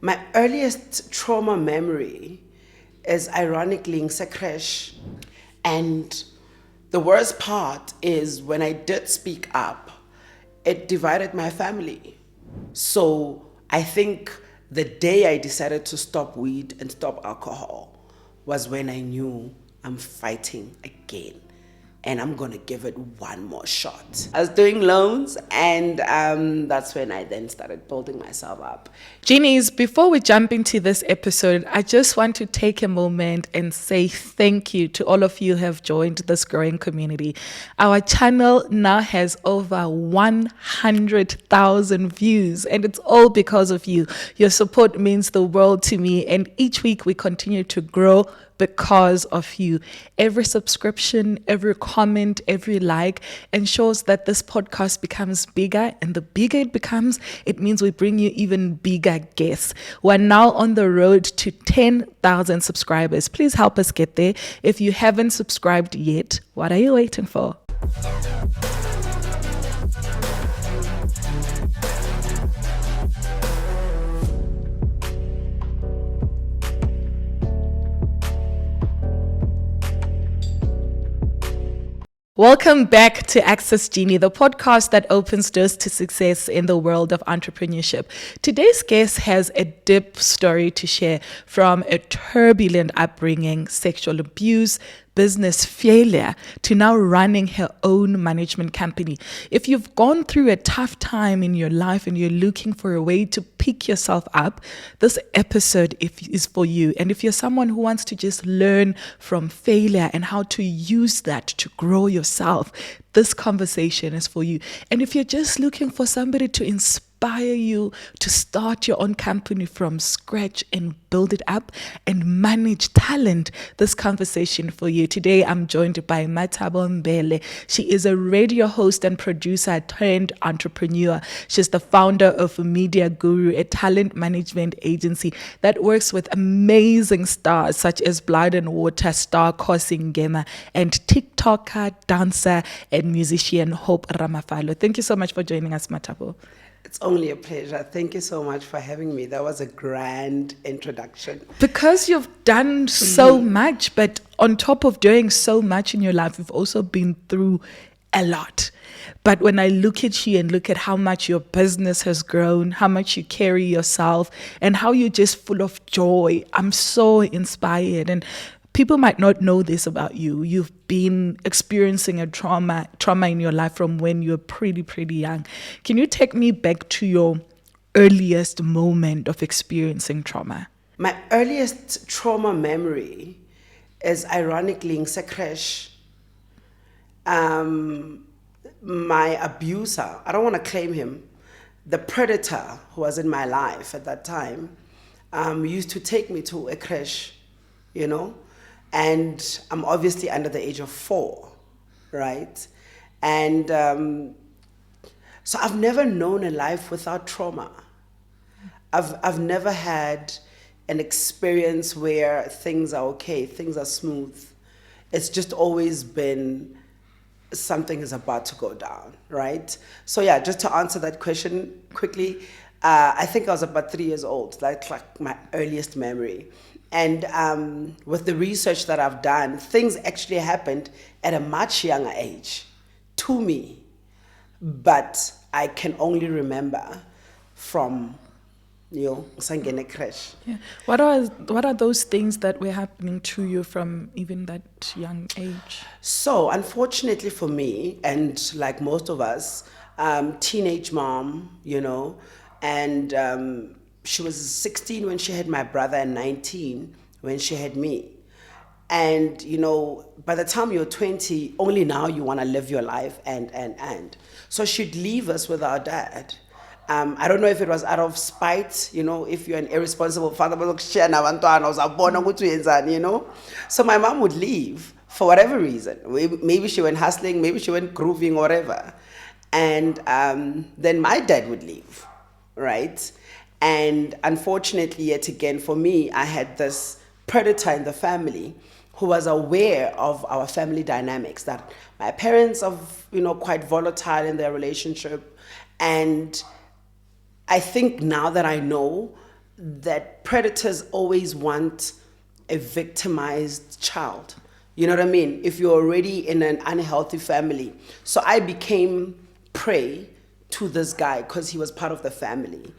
My earliest trauma memory is ironically in crash. And the worst part is when I did speak up, it divided my family. So I think the day I decided to stop weed and stop alcohol was when I knew I'm fighting again and I'm gonna give it one more shot. I was doing loans, and that's when I then started building myself up. Genies, before we jump into this episode, I just want to take a moment and say thank you to all of you who have joined this growing community. Our channel now has over 100,000 views, and it's all because of you. Your support means the world to me, and each week we continue to grow because of you. Every subscription, every comment, every like ensures that this podcast becomes bigger, and the bigger it becomes, it means we bring you even bigger guests. We're now on the road to 10,000 subscribers. Please help us get there. If you haven't subscribed yet, what are you waiting for? Welcome back to Access Genie, the podcast that opens doors to success in the world of entrepreneurship. Today's guest has a deep story to share, from a turbulent upbringing, sexual abuse, business failure, to now running her own management company. If you've gone through a tough time in your life and you're looking for a way to pick yourself up, this episode is for you. And if you're someone who wants to just learn from failure and how to use that to grow yourself, this conversation is for you. And if you're just looking for somebody to inspire you to start your own company from scratch and build it up and manage talent, this conversation for you. Today, I'm joined by Mathabo Mbele. She is a radio host and producer turned entrepreneur. She's the founder of Media Guru, a talent management agency that works with amazing stars such as Blood and Water star Kosi Ngema and TikToker, dancer, and musician Hope Ramafalo. Thank you so much for joining us, Mathabo. It's only a pleasure. Thank you so much for having me. That was a grand introduction. Because you've done so much, but on top of doing so much in your life, you've also been through a lot. But when I look at you and look at how much your business has grown, how much you carry yourself, and how you're just full of joy, I'm so inspired. And people might not know this about you. You've been experiencing a trauma in your life from when you were pretty young. Can you take me back to your earliest moment of experiencing trauma? My earliest trauma memory is ironically in crash. My abuser, I don't want to claim him, the predator who was in my life at that time, used to take me to a crash, and I'm obviously under the age of 4, right? And so I've never known a life without trauma. I've never had an experience where things are okay, things are smooth. It's just always been something is about to go down, right? So yeah, just to answer that question quickly, I think I was about 3 years old. That's like my earliest memory. And with the research that I've done, things actually happened at a much younger age to me, but I can only remember from Sangene crash. Yeah. What are those things that were happening to you from even that young age? So unfortunately for me, and like most of us, teenage mom, and she was 16 when she had my brother and 19 when she had me. And, by the time you're 20, only now you want to live your life and. So she'd leave us with our dad. I don't know if it was out of spite, if you're an irresponsible father, So my mom would leave for whatever reason. Maybe she went hustling, maybe she went grooving, whatever. And then my dad would leave, right? And unfortunately, yet again, for me, I had this predator in the family who was aware of our family dynamics, that my parents are, quite volatile in their relationship. And I think now that I know that predators always want a victimized child. You know what I mean? If you're already in an unhealthy family. So I became prey to this guy because he was part of the family.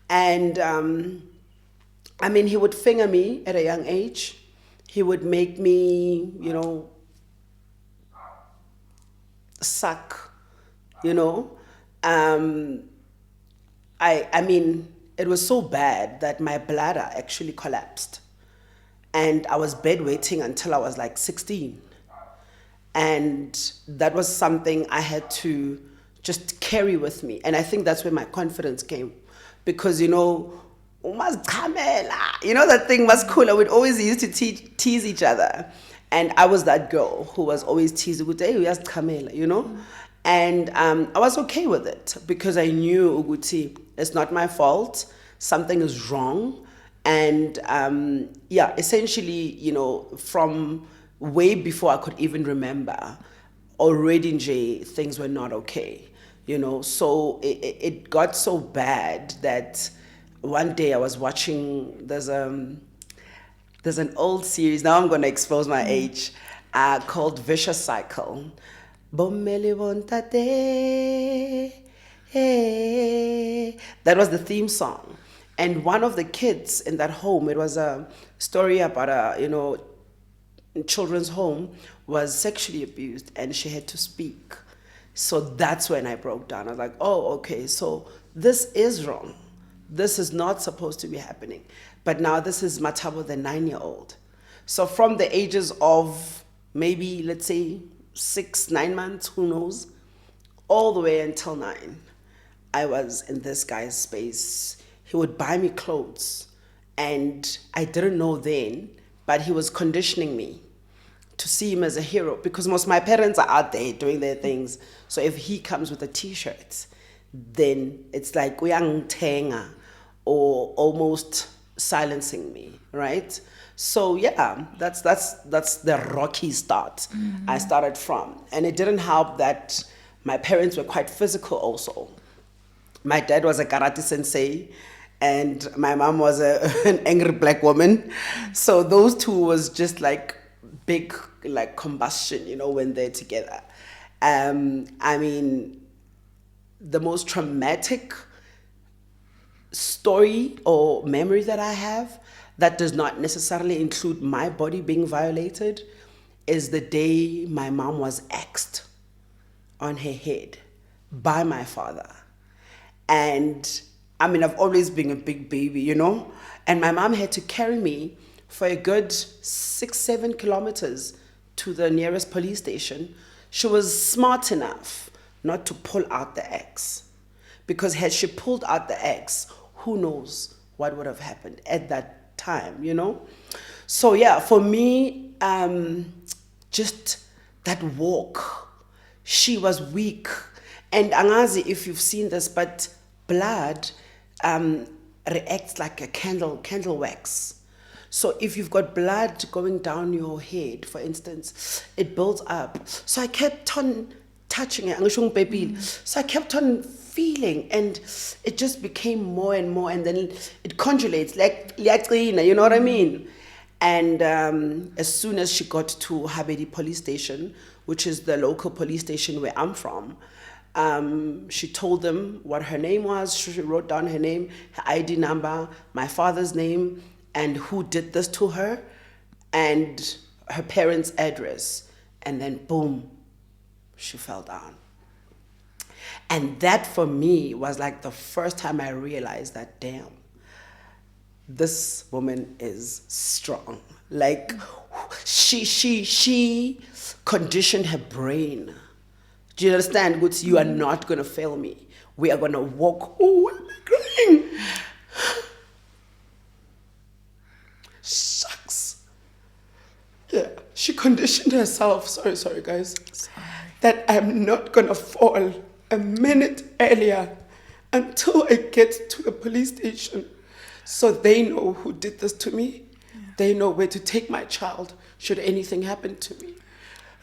And I mean, he would finger me at a young age. He would make me, you know, suck, you know. I mean, it was so bad that my bladder actually collapsed. And I was bedwetting until I was like 16. And that was something I had to just carry with me. And I think that's where my confidence came. Because, you know, that thing was cool. We'd always used to tease each other. And I was that girl who was always teasing, you know? And I was okay with it because I knew, Uguti, it's not my fault. Something is wrong. And essentially, you know, from way before I could even remember, already things were not okay, you know. So it got so bad that one day I was watching, there's an old series, now I'm going to expose my age, called Vicious Cycle. Bommeli bontate, that was the theme song. And one of the kids in that home, it was a story about a, children's home, was sexually abused and she had to speak. So that's when I broke down. I was like, oh, okay, so this is wrong. This is not supposed to be happening. But now this is Mathabo, the 9-year-old. So from the ages of maybe, let's say, 6, 9 months, who knows, all the way until 9, I was in this guy's space. He would buy me clothes, and I didn't know then, but he was conditioning me to see him as a hero because most of my parents are out there doing their things. So if he comes with a t-shirt, then it's like uyang tenga or almost silencing me, right? So yeah, that's the rocky start I started from. And it didn't help that my parents were quite physical also. My dad was a karate sensei and my mom was an angry black woman. So those two was just like big like combustion, you know, when they're together. I mean, the most traumatic story or memory that I have that does not necessarily include my body being violated is the day my mom was axed on her head by my father. And I mean, I've always been a big baby, you know, and my mom had to carry me for a good 6-7 kilometers to the nearest police station. She was smart enough not to pull out the axe, because had she pulled out the axe, who knows what would have happened at that time, you know? So yeah, for me, just that walk, she was weak. And Angazi, if you've seen this, but blood reacts like a candle wax. So if you've got blood going down your head, for instance, it builds up. So I kept on touching it. So I kept on feeling, and it just became more and more, and then it conjulates like you know what I mean? And as soon as she got to Habedi police station, which is the local police station where I'm from, she told them what her name was. She wrote down her name, her ID number, my father's name, and who did this to her, and her parents' address. And then boom, she fell down. And that for me was like the first time I realized that, damn, this woman is strong. Like she conditioned her brain. Do you understand? Goods, you are not gonna fail me. We are gonna walk. Oh, why am I crying? Shucks. Yeah, she conditioned herself. Sorry guys. That I'm not gonna fall a minute earlier until I get to the police station. So they know who did this to me. Yeah. They know where to take my child should anything happen to me.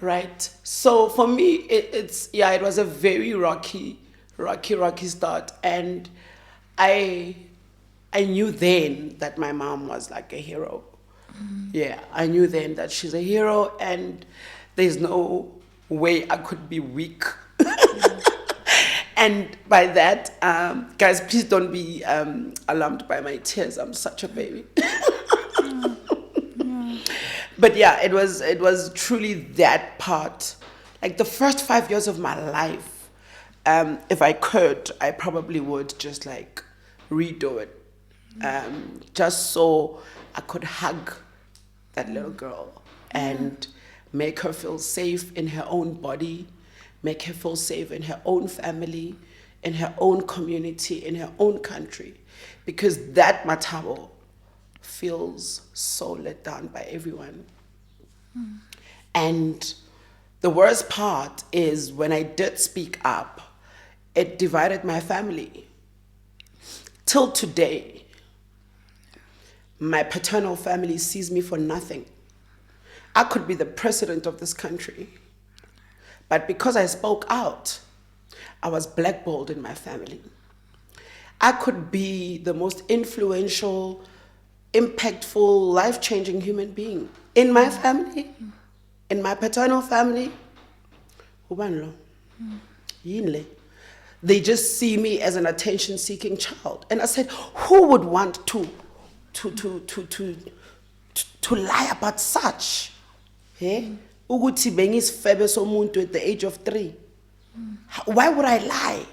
Right? So for me, it was a very rocky start. And I I knew then that my mom was like a hero. Yeah, I knew then that she's a hero, and there's no way I could be weak. And by that, guys, please don't be alarmed by my tears. I'm such a baby. But yeah, it was truly that part. Like the first 5 years of my life, if I could, I probably would just like redo it, just so I could hug that little girl and make her feel safe in her own body, make her feel safe in her own family, in her own community, in her own country, because that Mathabo feels so let down by everyone. And the worst part is when I did speak up, it divided my family. Till today, my paternal family sees me for nothing. I could be the president of this country, but because I spoke out, I was blackballed in my family. I could be the most influential, impactful, life-changing human being in my family, in my paternal family. They just see me as an attention-seeking child. And I said, who would want to lie about such? Ukuthi bengisifebe somuntu at the age of 3. Why would I lie?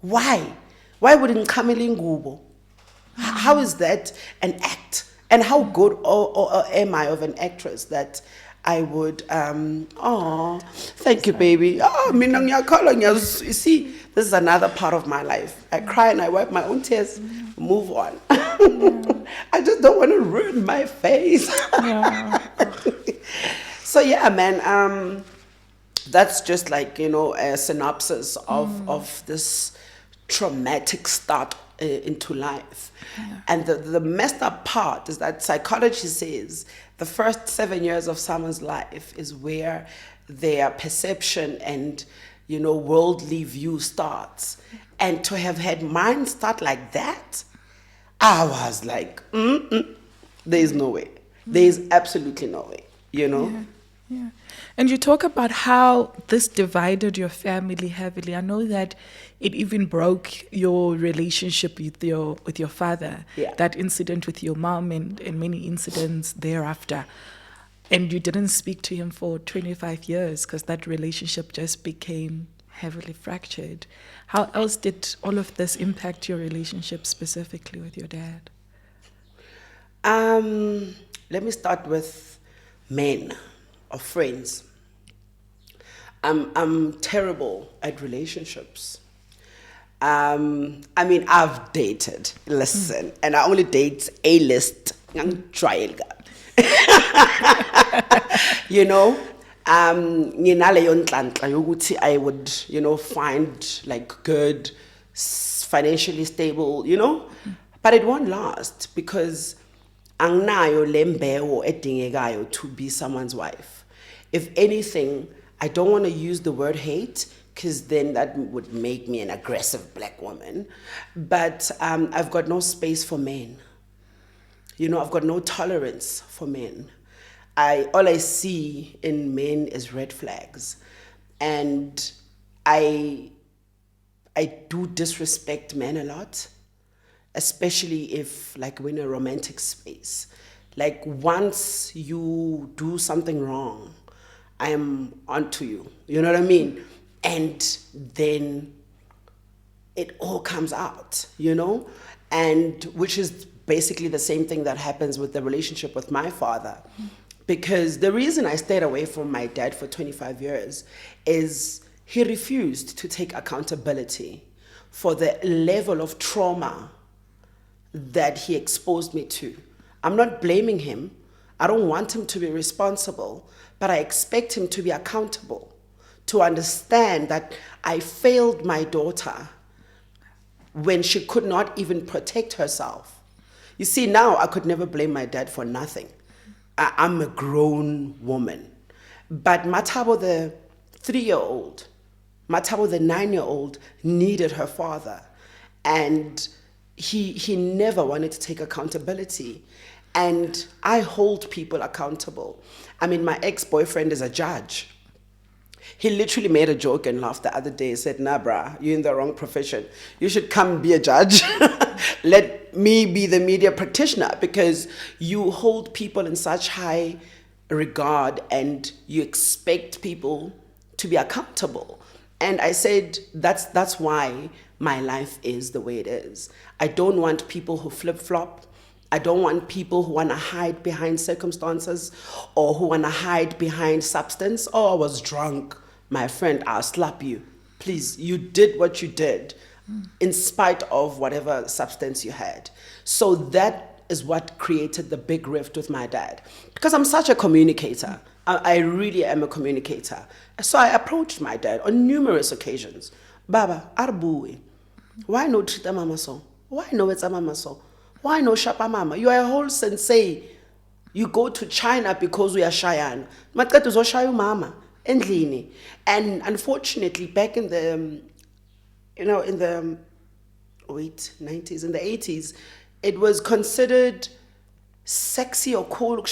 Why? Why would ngiqhamela ingubo? How is that an act? And how good or am I of an actress that I would, thank you, baby. You see, this is another part of my life. I cry and I wipe my own tears, move on. I just don't want to ruin my face. So yeah, man, that's just like, a synopsis of this traumatic start into life. And the messed up part is that psychology says the first 7 years of someone's life is where their perception and worldly view starts. And to have had mine start like that, I was like, there's no way. There's absolutely no way, Yeah. And you talk about how this divided your family heavily. I know that it even broke your relationship with your father. Yeah. That incident with your mom and many incidents thereafter. And you didn't speak to him for 25 years because that relationship just became heavily fractured. How else did all of this impact your relationship specifically with your dad? Let me start with men or friends. I'm terrible at relationships. I've dated, listen, and I only date A-list. I would, find like good, financially stable, but it won't last because anginayo lembewo edingekayo to be someone's wife. If anything, I don't want to use the word hate because then that would make me an aggressive black woman. But I've got no space for men. I've got no tolerance for men. All I see in men is red flags. And I do disrespect men a lot, especially if like we're in a romantic space. Like once you do something wrong, I am onto you. You know what I mean? And then it all comes out, and which is basically the same thing that happens with the relationship with my father. Because the reason I stayed away from my dad for 25 years is he refused to take accountability for the level of trauma that he exposed me to. I'm not blaming him. I don't want him to be responsible, but I expect him to be accountable, to understand that I failed my daughter when she could not even protect herself. You see, now I could never blame my dad for nothing. I'm a grown woman. But Mathabo, the 3-year-old, Mathabo, the 9-year-old, needed her father. And he never wanted to take accountability. And I hold people accountable. I mean, my ex-boyfriend is a judge. He literally made a joke and laughed the other day. He said, nah, bruh, you're in the wrong profession. You should come be a judge. Let me be the media practitioner, because you hold people in such high regard and you expect people to be accountable. And I said, that's why my life is the way it is. I don't want people who flip-flop. I don't want people who want to hide behind circumstances or who want to hide behind substance. Oh, I was drunk. My friend, I'll slap you. Please, you did what you did in spite of whatever substance you had. So that is what created the big rift with my dad. Because I'm such a communicator. I really am a communicator. So I approached my dad on numerous occasions. Baba, Arbuwe, why no treat a mama so? Why no it's a mama so? Why no shapa mama? You are a whole sensei. You go to China because we are Cheyenne. Matatu zo shayu mama. Endlini. And unfortunately, back in the, in the 90s, in the 80s, it was considered sexy or cool.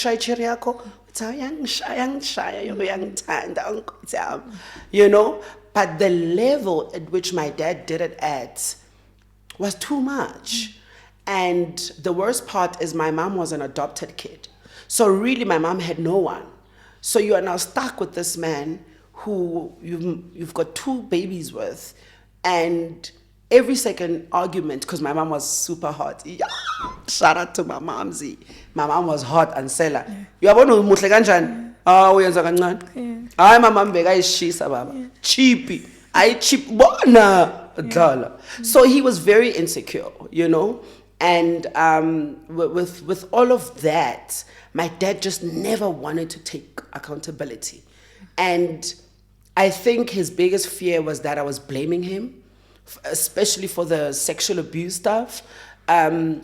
You know, but the level at which my dad did it at was too much. And the worst part is my mom was an adopted kid. So really my mom had no one. So you are now stuck with this man who you've got 2 babies with, and every second argument, because my mom was super hot. Yeah. Shout out to my momsy. My mom was hot and seller. You are muhle kanjani? Oh, uyenza kancane. Hayi mama mbeka ishisa baba. Cheapy. I cheap bona. So he was very insecure, you know? And with all of that, my dad just never wanted to take accountability. And I think his biggest fear was that I was blaming him, especially for the sexual abuse stuff. I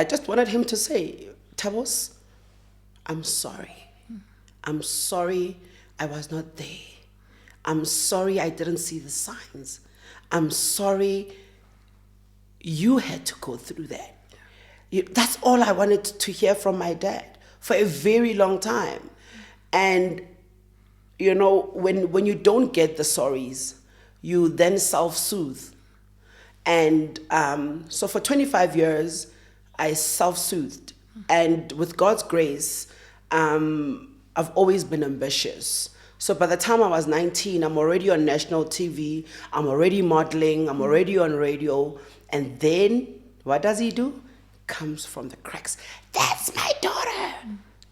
just wanted him to say, Mathabos, I'm sorry. I'm sorry I was not there. I'm sorry I didn't see the signs. I'm sorry you had to go through that. That's all I wanted to hear from my dad for a very long time. And, you know, when you don't get the sorries, you then self-soothe. And so for 25 years, I self-soothed. And with God's grace, I've always been ambitious. So by the time I was 19, I'm already on national TV, I'm already modeling, I'm already on radio. And then, what does he do? Comes from the cracks. That's my daughter.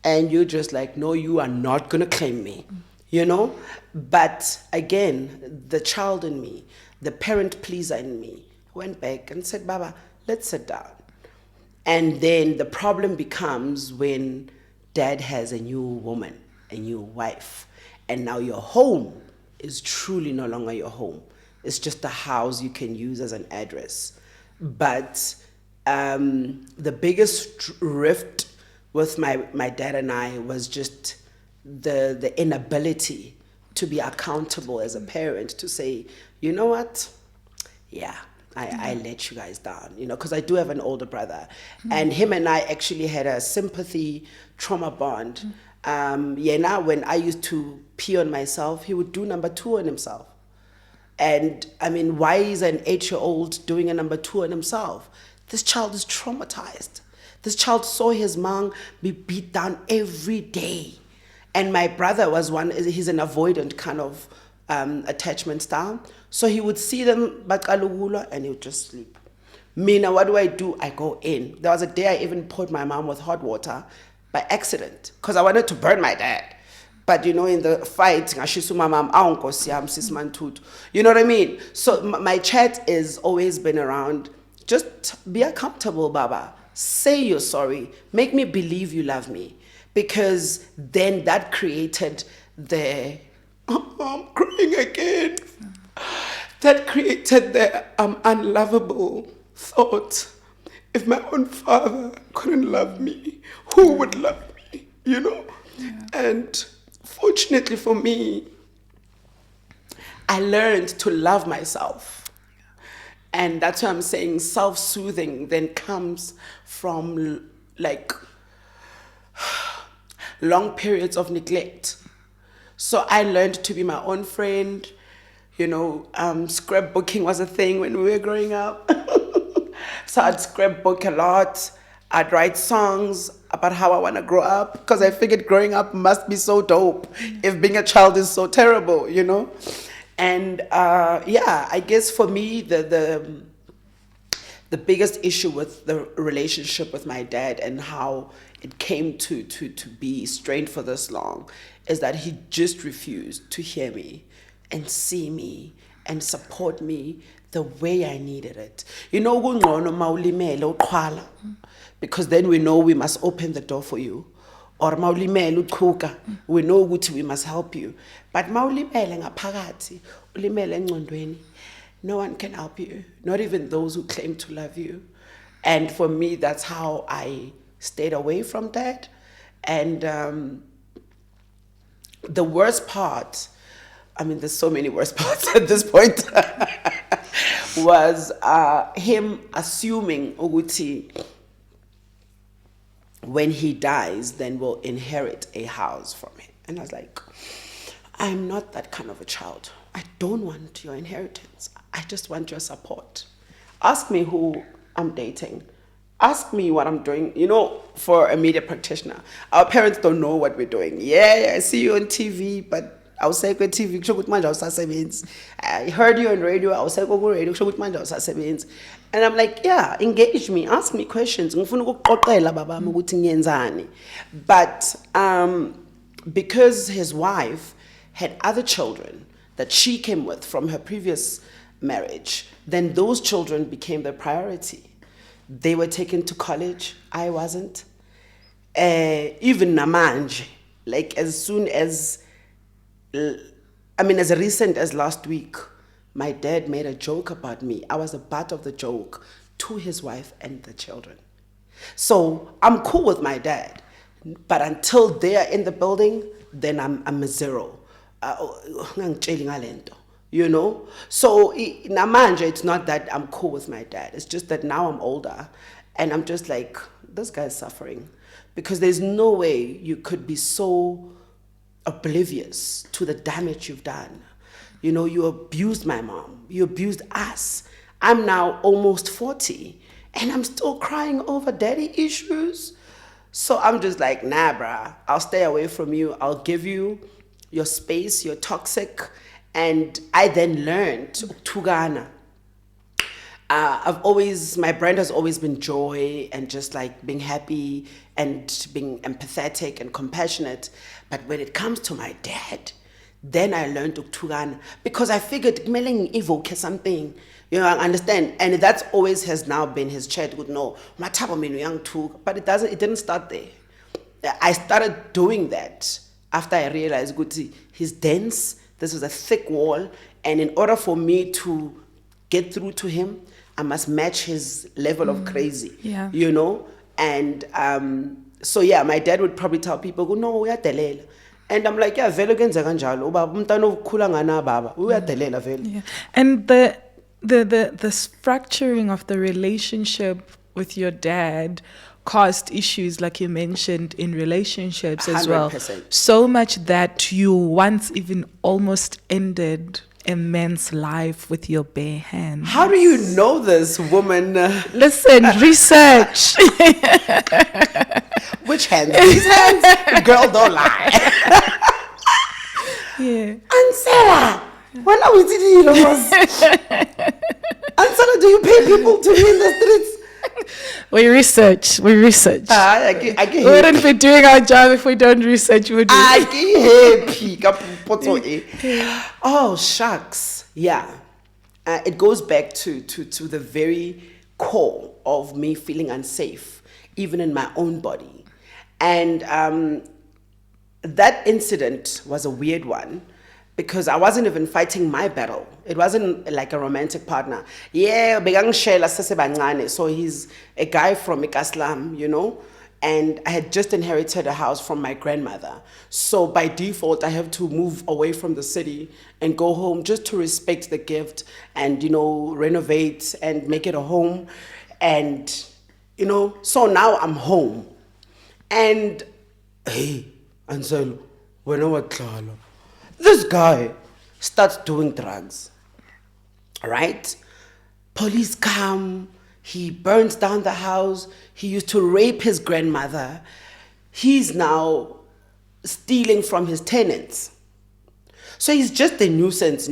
And you're just like, no, you are not going to claim me, you know? But again, the child in me, the parent pleaser in me, went back and said, Baba, let's sit down. And then the problem becomes when dad has a new woman, a new wife. And now your home is truly no longer your home. It's just a house you can use as an address. But the biggest rift with my dad and I was just the inability to be accountable as a parent, to say, you know what? Yeah, I let you guys down, you know, because I do have an older brother. And him and I actually had a sympathy trauma bond. Now when I used to pee on myself, he would do number 2 on himself. And I mean, why is an 8-year-old doing a number 2 on himself? This child is traumatized. This child saw his mom be beat down every day. And my brother was he's an avoidant kind of attachment style. So he would see them and he would just sleep. Me, now what do? I go in. There was a day I even poured my mom with hot water by accident, because I wanted to burn my dad. But you know, in the fight, you know what I mean? So my chat is always been around, just be accountable, Baba. Say you're sorry. Make me believe you love me. Because then that created the, I'm crying again. That created the unlovable thought. If my own father couldn't love me, who would love me? You know? Yeah. And fortunately for me, I learned to love myself. And that's why I'm saying self-soothing then comes from like long periods of neglect. So I learned to be my own friend. Scrapbooking was a thing when we were growing up. So I'd scrapbook a lot. I'd write songs about how I want to grow up because I figured growing up must be so dope if being a child is so terrible, And I guess for me, the biggest issue with the relationship with my dad and how it came to be strained for this long is that he just refused to hear me and see me and support me the way I needed it. Kungcono mawulimele uqhwala, because then we know we must open the door for you. Or mawulimele uqhuka, we know ukuthi we must help you. But mawulimele ngaphakathi, ulimele engcondweni, no one can help you, not even those who claim to love you. And for me, that's how I stayed away from Dad. And the worst part, there's so many worst parts at this point, was him assuming ukuthi when he dies, then we'll inherit a house from him. And I was like, I'm not that kind of a child. I don't want your inheritance. I just want your support. Ask me who I'm dating. Ask me what I'm doing. For a media practitioner, our parents don't know what we're doing. Yeah, I see you on TV, but I was saying TV, I heard you on radio, I was saying radio, and I'm like, yeah, engage me, ask me questions. But because his wife had other children that she came with from her previous marriage, then those children became the priority. They were taken to college, I wasn't. Even namanje, like as soon as, as recent as last week, my dad made a joke about me. I was the butt of the joke to his wife and the children. So I'm cool with my dad, but until they are in the building, then I'm a zero. So namanje, it's not that I'm cool with my dad. It's just that now I'm older and I'm just like, this guy's suffering, because there's no way you could be so oblivious to the damage you've done. You abused my mom. You abused us. I'm now almost 40 and I'm still crying over daddy issues. So I'm just like, nah, bruh, I'll stay away from you. I'll give you your space. You're toxic. And I then learned Tugana. My brand has always been joy and just like being happy and being empathetic and compassionate. But when it comes to my dad, then I learned Tugana, because I figured Meling evoke something. I understand. And that's always has now been his chat with no Mathabo Mbele young too. But it didn't start there. I started doing that after I realized he's dense. This was a thick wall, and in order for me to get through to him, I must match his level of crazy. Yeah. And my dad would probably tell people, no, uyadelela. And I'm like, yeah, vele kwenza kanjalo. Ubaba umntana okhula ngana baba, uyadelela vele. Yeah. And the structuring of the relationship with your dad caused issues, like you mentioned, in relationships as 100%. Well. So much that you once even almost ended a man's life with your bare hands. How do you know this, woman? Listen, research. Which hands? These hands? Girl, don't lie. Yeah. Ansela, when are we doing Ansela, do you pay people to be in the streets? We research. We wouldn't be doing our job if we don't research. We would. Oh shucks, yeah. It goes back to the very core of me feeling unsafe, even in my own body, and that incident was a weird one. Because I wasn't even fighting my battle. It wasn't like a romantic partner. Yeah, so he's a guy from Ikaslam, and I had just inherited a house from my grandmother. So by default, I have to move away from the city and go home just to respect the gift and, renovate and make it a home. And, so now I'm home. And, hey, Ansel, when I was Klalo, this guy starts doing drugs, right? Police come, he burns down the house, he used to rape his grandmother. He's now stealing from his tenants. So he's just a nuisance,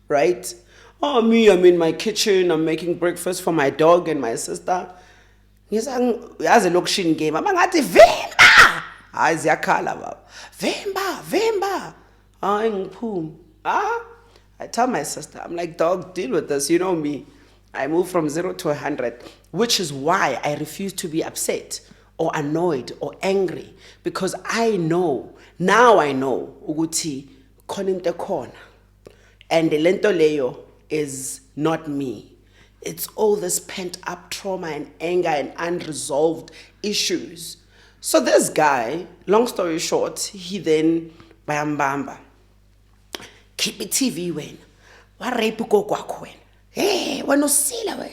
right? Oh, me, I'm in my kitchen, I'm making breakfast for my dog and my sister. He's a location game. I'm like, Vimba! Vimba! I tell my sister, I'm like, dog, deal with this. You know me. I move from 0 to 100, which is why I refuse to be upset or annoyed or angry, because now I know, Uguti, koninte khona. And the lento leyo is not me. It's all this pent up trauma and anger and unresolved issues. So this guy, long story short, he then, bamba, keep it TV when, wa rape go kwakho. Hey, wano sila we.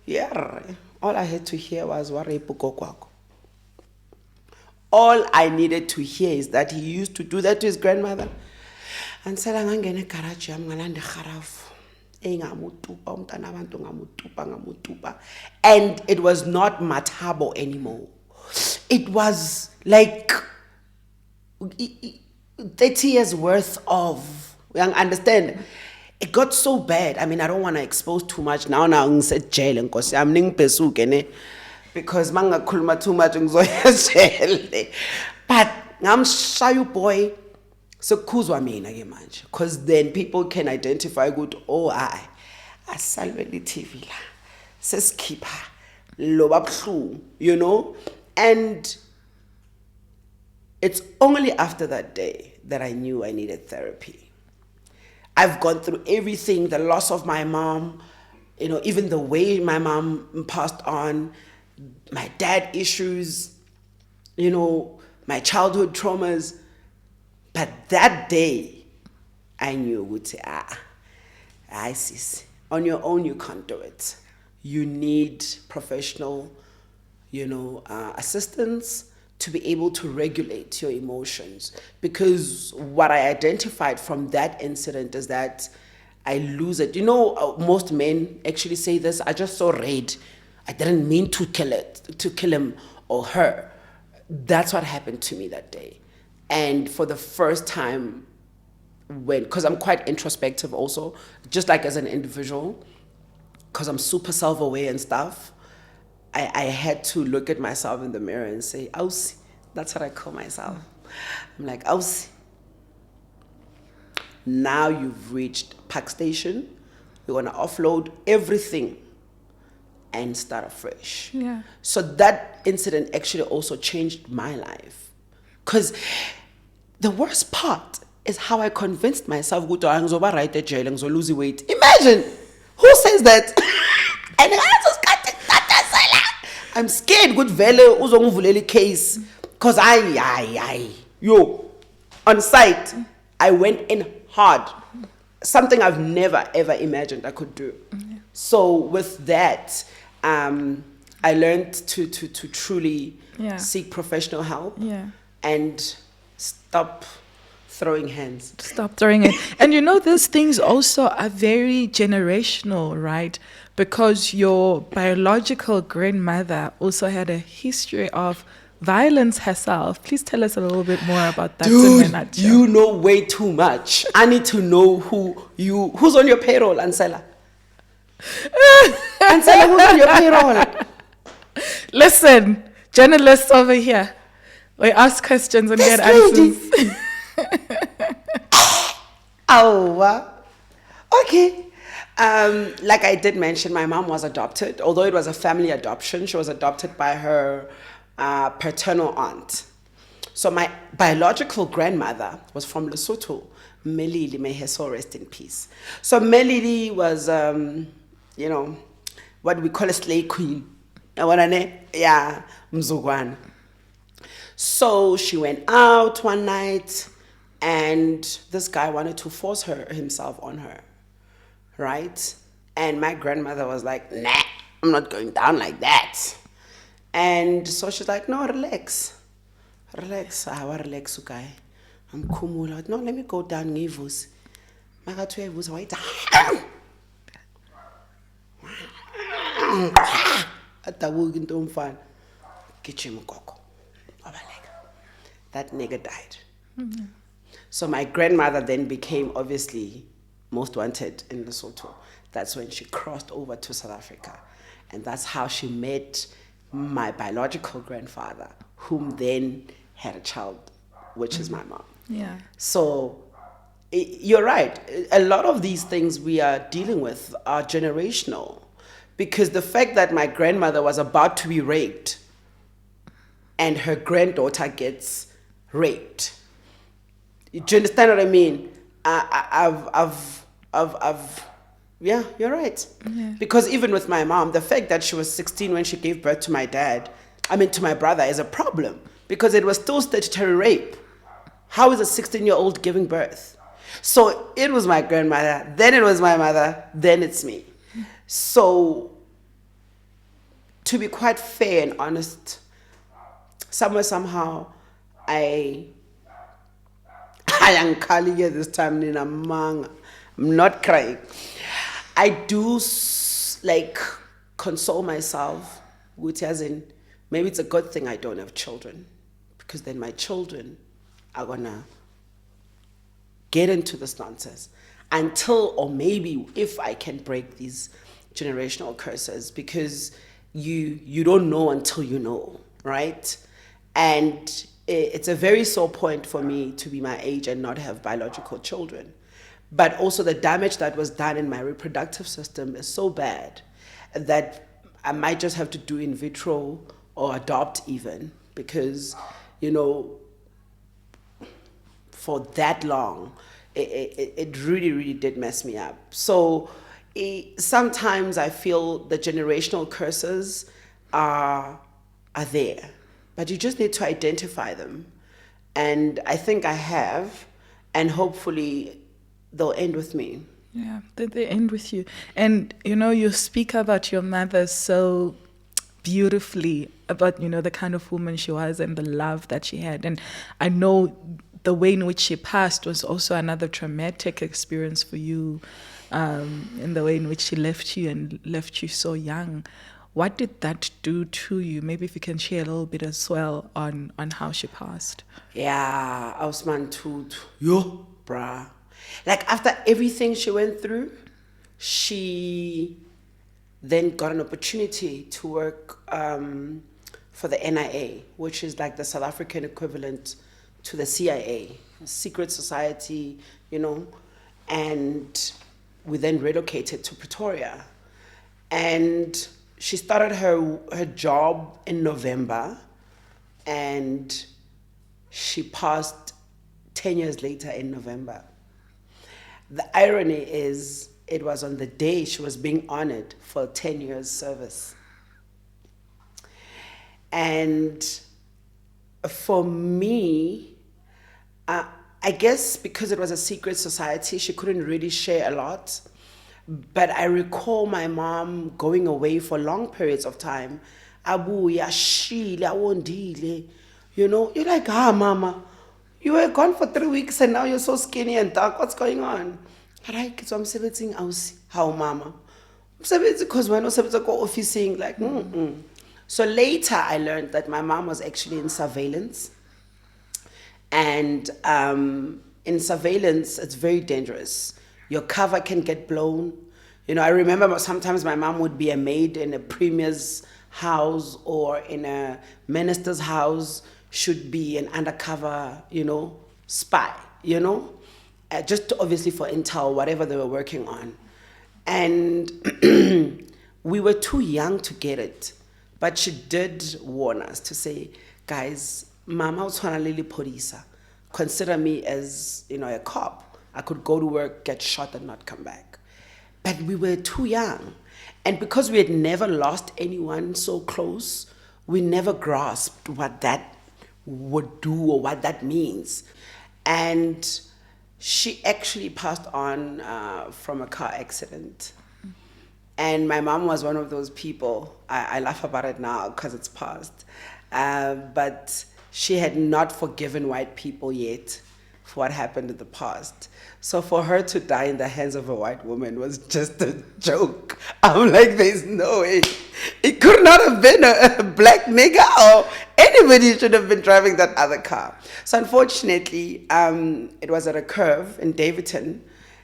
Yeah, all I had to hear was wa rape go kwakho. All I needed to hear is that he used to do that to his grandmother. And said, ngangena garage yami ngalanda kharafu. And it was not Mathabo anymore. It was like 30 years worth of, you understand? It got so bad. I mean, I don't want to expose too much now. I'm in jail because I'm ning pesukene because manga kulma too much jail. But I'm shy boy. So kuzwa mina ke manje, because then people can identify good. Oh, I salvele TV la, sesikipha loba bhlungu, and it's only after that day that I knew I needed therapy. I've gone through everything, the loss of my mom, even the way my mom passed on, my dad issues, my childhood traumas. But that day, I knew, sis, on your own you can't do it. You need professional, assistance to be able to regulate your emotions. Because what I identified from that incident is that I lose it. Most men actually say this, I just saw red. I didn't mean to kill him or her. That's what happened to me that day. And for the first time, because I'm quite introspective also, just like as an individual, because I'm super self-aware and stuff, I had to look at myself in the mirror and say, Ausi, that's what I call myself. I'm like, Ausi, now you've reached Park Station, you want to offload everything and start afresh. Yeah. So that incident actually also changed my life. Because the worst part is how I convinced myself to right at jail and lose weight. Imagine who says that? And I'm scared good vele uzongivuleli case because on site I went in hard, something I've never ever imagined I could do. Mm-hmm. So with that, I learned to truly seek professional help. Yeah. And stop throwing hands. Stop throwing it. And these things also are very generational, right? Because your biological grandmother also had a history of violence herself. Please tell us a little bit more about that. Dude, you know way too much. I need to know who's on your payroll, Ansela. Ansela, who's on your payroll? Listen, journalists over here. We ask questions and get answers. Okay. Like I did mention, my mom was adopted. Although it was a family adoption, she was adopted by her paternal aunt. So my biological grandmother was from Lesotho. Melili, may her soul rest in peace. So Melili was, what we call a slave queen. Yeah, mzukwana. So she went out one night, and this guy wanted to force himself on her, right? And my grandmother was like, nah, I'm not going down like that. And so she's like, no, relax. Relax. I will relax, okay? I'm cool. No, let me go down. Ngivus. Makathu evusa wayithi adabuka into umfana. Gijima gogo. Wabaleka. That nigga died. Mm-hmm. So my grandmother then became obviously most wanted in Lesotho. That's when she crossed over to South Africa. And that's how she met my biological grandfather, whom then had a child, which is my mom. Yeah. So you're right. A lot of these things we are dealing with are generational. Because the fact that my grandmother was about to be raped and her granddaughter gets raped. Do you understand what I mean? Yeah, you're right. Yeah. Because even with my mom, the fact that she was 16 when she gave birth to to my brother is a problem because it was still statutory rape. How is a 16-year-old giving birth? So it was my grandmother, then it was my mother, then it's me. So to be quite fair and honest, somehow, I am calling you this time, Nina Mang. I'm not crying. I do console myself with as in maybe it's a good thing I don't have children because then my children are gonna get into this nonsense until or maybe if I can break these generational curses because you don't know until you know, right? And it's a very sore point for me to be my age and not have biological children. But also the damage that was done in my reproductive system is so bad that I might just have to do in vitro or adopt even because, for that long, it really, really did mess me up. So sometimes I feel the generational curses are there, but you just need to identify them. And I think I have, and hopefully they'll end with me. Yeah, they end with you. And, you speak about your mother so beautifully, about, the kind of woman she was and the love that she had. And I know the way in which she passed was also another traumatic experience for you, in the way in which she left you and left you so young. What did that do to you? Maybe if you can share a little bit as well on how she passed. Yeah, Ausman Tut. Yo, bruh. Like after everything she went through, she then got an opportunity to work for the NIA, which is like the South African equivalent to the CIA, secret society, and we then relocated to Pretoria. And she started her job in November, and she passed 10 years later in November. The irony is, it was on the day she was being honored for 10 years service. And for me, I guess because it was a secret society, she couldn't really share a lot. But I recall my mom going away for long periods of time. Abuya, shile, awondile. You're like, mama, you were gone for 3 weeks and now you're so skinny and dark. What's going on? Right, so I'm saying, how mama? I'm saying because when I was officing, like, So later I learned that my mom was actually in surveillance. And in surveillance, it's very dangerous. Your cover can get blown. I remember sometimes my mom would be a maid in a premier's house or in a minister's house, should be an undercover, spy, just obviously for intel, whatever they were working on. And we were too young to get it. But she did warn us to say, guys, Mama Utwana Polisa, consider me as, a cop. I could go to work, get shot and not come back. But we were too young. And because we had never lost anyone so close, we never grasped what that would do or what that means. And she actually passed on from a car accident. And my mom was one of those people, I laugh about it now because it's past, but she had not forgiven white people yet for what happened in the past. So for her to die in the hands of a white woman was just a joke. I'm like, there's no way. It could not have been a black nigga, or anybody should have been driving that other car. So unfortunately, it was at a curve in Davidton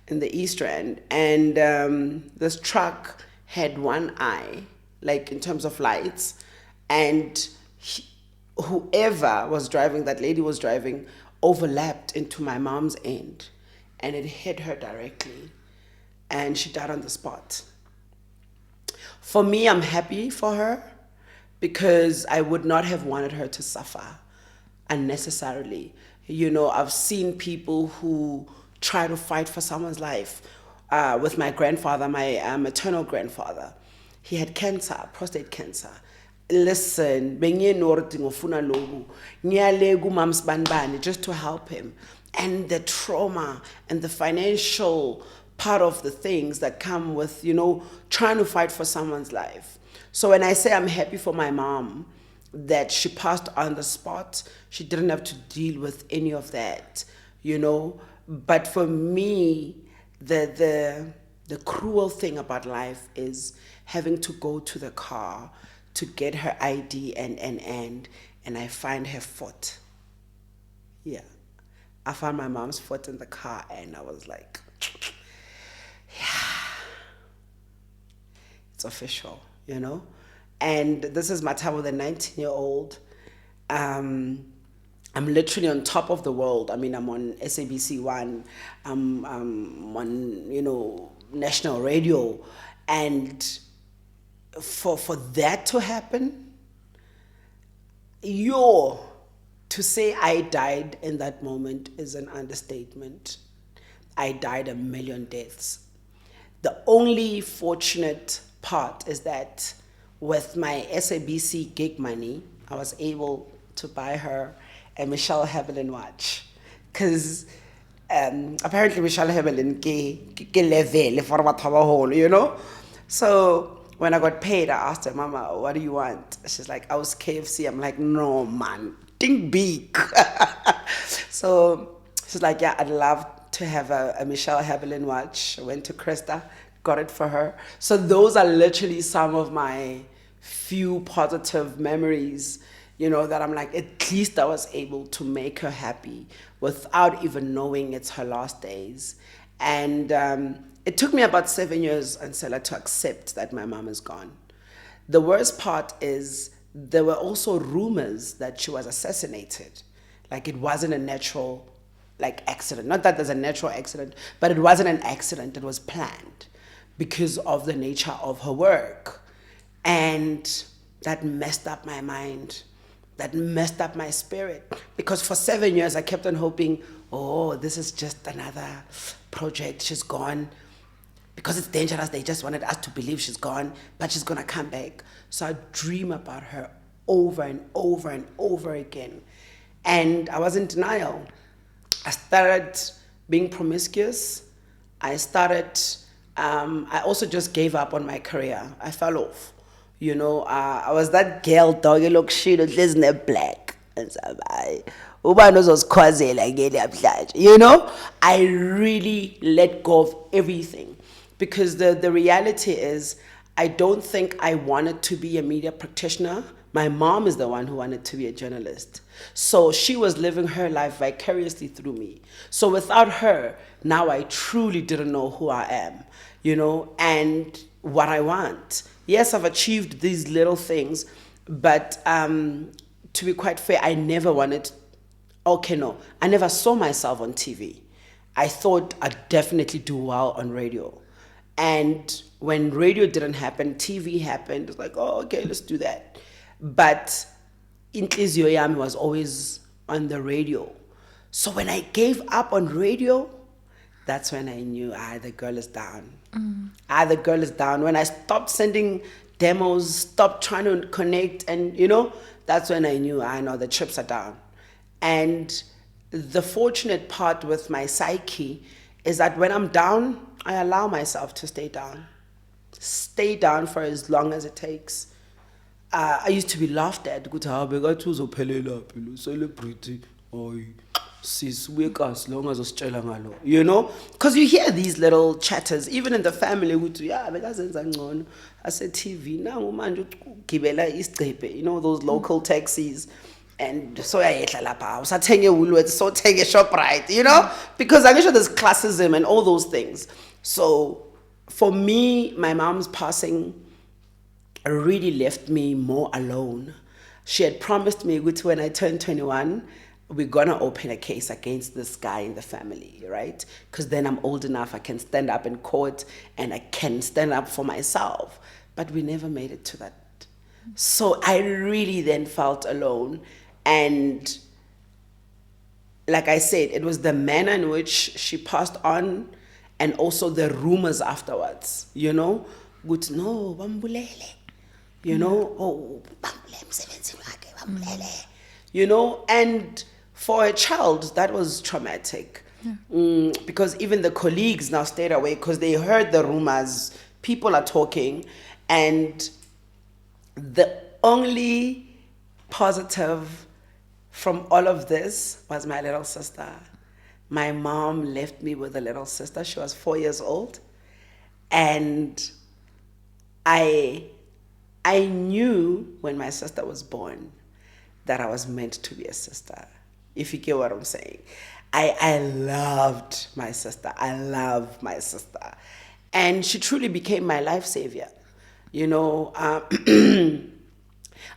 in the East End, and this truck had one eye, like in terms of lights, and whoever was driving, that lady was driving, overlapped into my mom's end, and it hit her directly, and she died on the spot. For me, I'm happy for her because I would not have wanted her to suffer unnecessarily. You know, I've seen people who try to fight for someone's life. With my grandfather, my maternal grandfather, he had cancer, prostate cancer. Listen, just to help him. And the trauma and the financial part of the things that come with, you know, trying to fight for someone's life. So when I say I'm happy for my mom, that she passed on the spot, she didn't have to deal with any of that, you know. But for me, the cruel thing about life is having to go to the car to get her ID and I find her foot. Yeah. I found my mom's foot in the car and I was like, yeah, it's official, you know? And this is Mathabo, the 19-year-old. I'm literally on top of the world. I mean, I'm on SABC One. I'm on, you know, national radio. And for that to happen, to say I died in that moment is an understatement. I died a million deaths. The only fortunate part is that with my SABC gig money, I was able to buy her a Michelle Hebelin watch. Because apparently Michelle Hebelin ke level for Mathabo, you know? So when I got paid, I asked her, Mama, what do you want? She's like, I was KFC. I'm like, no, man, think big. So she's like, yeah, I'd love to have a Michelle Hebelin watch. I went to Krista, got it for her. So those are literally some of my few positive memories, you know, that I'm like, at least I was able to make her happy without even knowing it's her last days. And it took me about 7 years, Ansela, to accept that my mom is gone. The worst part is there were also rumors that she was assassinated. Like it wasn't a natural accident. Not that there's a natural accident, but it wasn't an accident. It was planned because of the nature of her work. And that messed up my mind. That messed up my spirit. Because for 7 years, I kept on hoping, oh, this is just another project. She's gone. Because it's dangerous, they just wanted us to believe she's gone, but she's going to come back. So I dream about her over and over and over again. And I was in denial. I started being promiscuous. I also just gave up on my career. I fell off. You know, I was that girl, dog, you look shit, isn't black. And so you know, I really let go of everything. Because the reality is, I don't think I wanted to be a media practitioner. My mom is the one who wanted to be a journalist. So she was living her life vicariously through me. So without her, now I truly didn't know who I am, you know, and what I want. Yes, I've achieved these little things, but to be quite fair, I never saw myself on TV. I thought I'd definitely do well on radio. And when radio didn't happen, TV happened. It's like, oh, okay, let's do that. But Inhlizyo Yami was always on the radio. So when I gave up on radio, that's when I knew, the girl is down. The girl is down. When I stopped sending demos, stopped trying to connect, and that's when I knew, I know the chips are down. And the fortunate part with my psyche is that when I'm down, I allow myself to stay down. Stay down for as long as it takes. I used to be laughed at. Celebrity, sis, wake as long as because you hear these little chatters, even in the family. I said TV now, those local taxis. And so I take a shop right, because I'm sure there's classism and all those things. So for me, my mom's passing really left me more alone. She had promised me when I turned 21, we're gonna open a case against this guy in the family, right? Because then I'm old enough, I can stand up in court and I can stand up for myself. But we never made it to that. So I really then felt alone. And like I said, it was the manner in which she passed on and also the rumors afterwards, no, Bambulele, and for a child, that was traumatic. Because even the colleagues now stayed away because they heard the rumors, people are talking, and the only positive from all of this was my little sister. My mom left me with a little sister. She was 4 years old. And I knew when my sister was born that I was meant to be a sister, if you get what I'm saying. I loved my sister. I love my sister. And she truly became my life savior.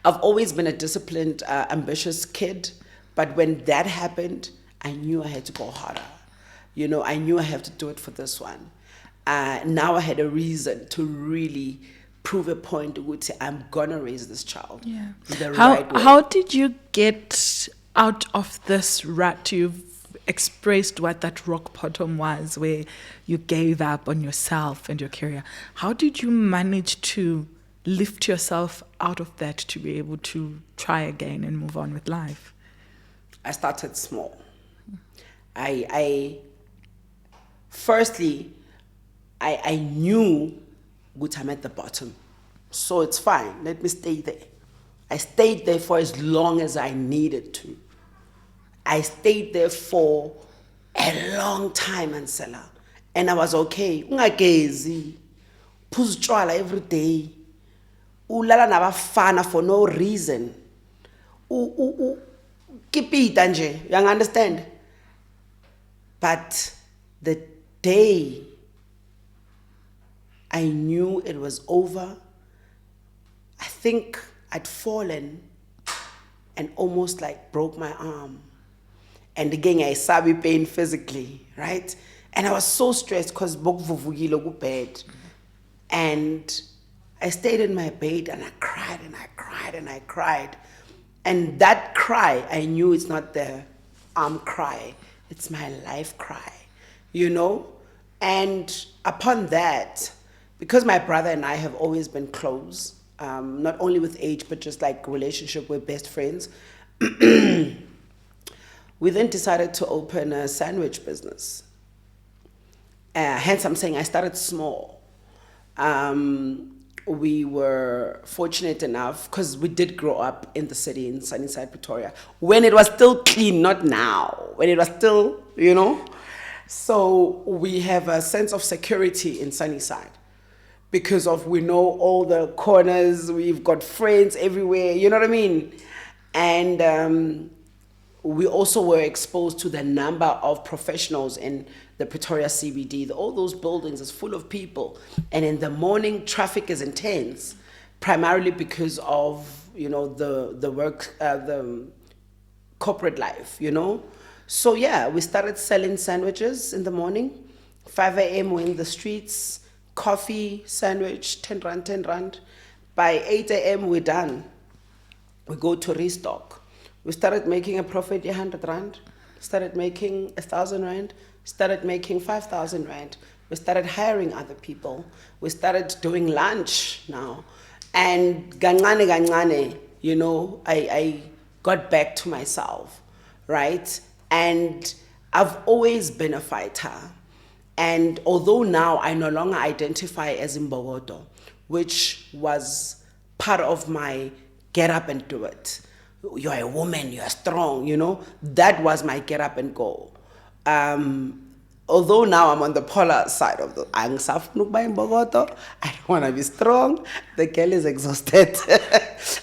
I've always been a disciplined, ambitious kid, but when that happened, I knew I had to go harder. I knew I had to do it for this one. Now I had a reason to really prove a point which I'm gonna raise this child the right way. How did you get out of this rut? You've expressed what that rock bottom was, where you gave up on yourself and your career. How did you manage to lift yourself out of that to be able to try again and move on with life? I started small. Firstly, I knew I'm at the bottom. So it's fine. Let me stay there. I stayed there for as long as I needed to. I stayed there for a long time, Ansela. And I was okay. Ungagezi. Phuza utshwala every day. Ulala nabafana for no reason. Kipita nje, you understand? But the day I knew it was over, I think I'd fallen and almost like broke my arm. And again, I saw pain physically, right? And I was so stressed because bed. And I stayed in my bed and I cried and I cried and I cried. And that cry, I knew it's not the arm cry, it's my life cry, And upon that, because my brother and I have always been close, not only with age, but just like relationship, we're best friends. We then decided to open a sandwich business. Hence, I'm saying I started small. We were fortunate enough, because we did grow up in the city in Sunnyside, Pretoria, when it was still clean, not now, when it was still, So we have a sense of security in Sunnyside because of we know all the corners, we've got friends everywhere, you know what I mean? And we also were exposed to the number of professionals in the Pretoria CBD. All those buildings is full of people. And in the morning, traffic is intense, primarily because of, the work, the corporate life, So yeah, we started selling sandwiches in the morning. 5 a.m. we're in the streets, coffee, sandwich, 10 rand, 10 rand. By 8 a.m. we're done. We go to restock. We started making a profit, 100 rand. Started making 1,000 rand, started making 5,000 rand. We started hiring other people. We started doing lunch now. And gancane gancane, you know, I got back to myself, right? And I've always been a fighter. And although now I no longer identify as Imbogodo, which was part of my get up and do it. You're a woman, you're strong, you know? That was my get up and go. Although now I'm on the polar side of the I don't want to be strong. The girl is exhausted.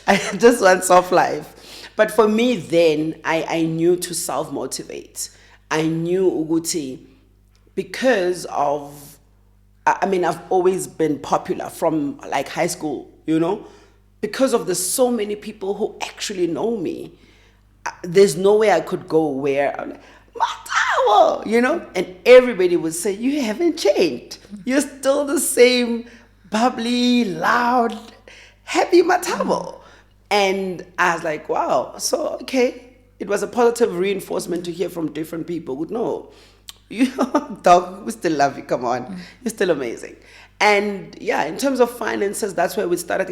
I just want soft life. But for me then, I knew to self-motivate. I knew Uguti because of, I mean, I've always been popular from like high school, you know? Because of the so many people who actually know me, there's no way I could go where I'm like, Mathabo, you know? And everybody would say, you haven't changed. You're still the same bubbly, loud, happy Mathabo. And I was like, wow, so, okay. It was a positive reinforcement to hear from different people. No, you dog, we still love you, come on. You're still amazing. And yeah, in terms of finances, that's where we started.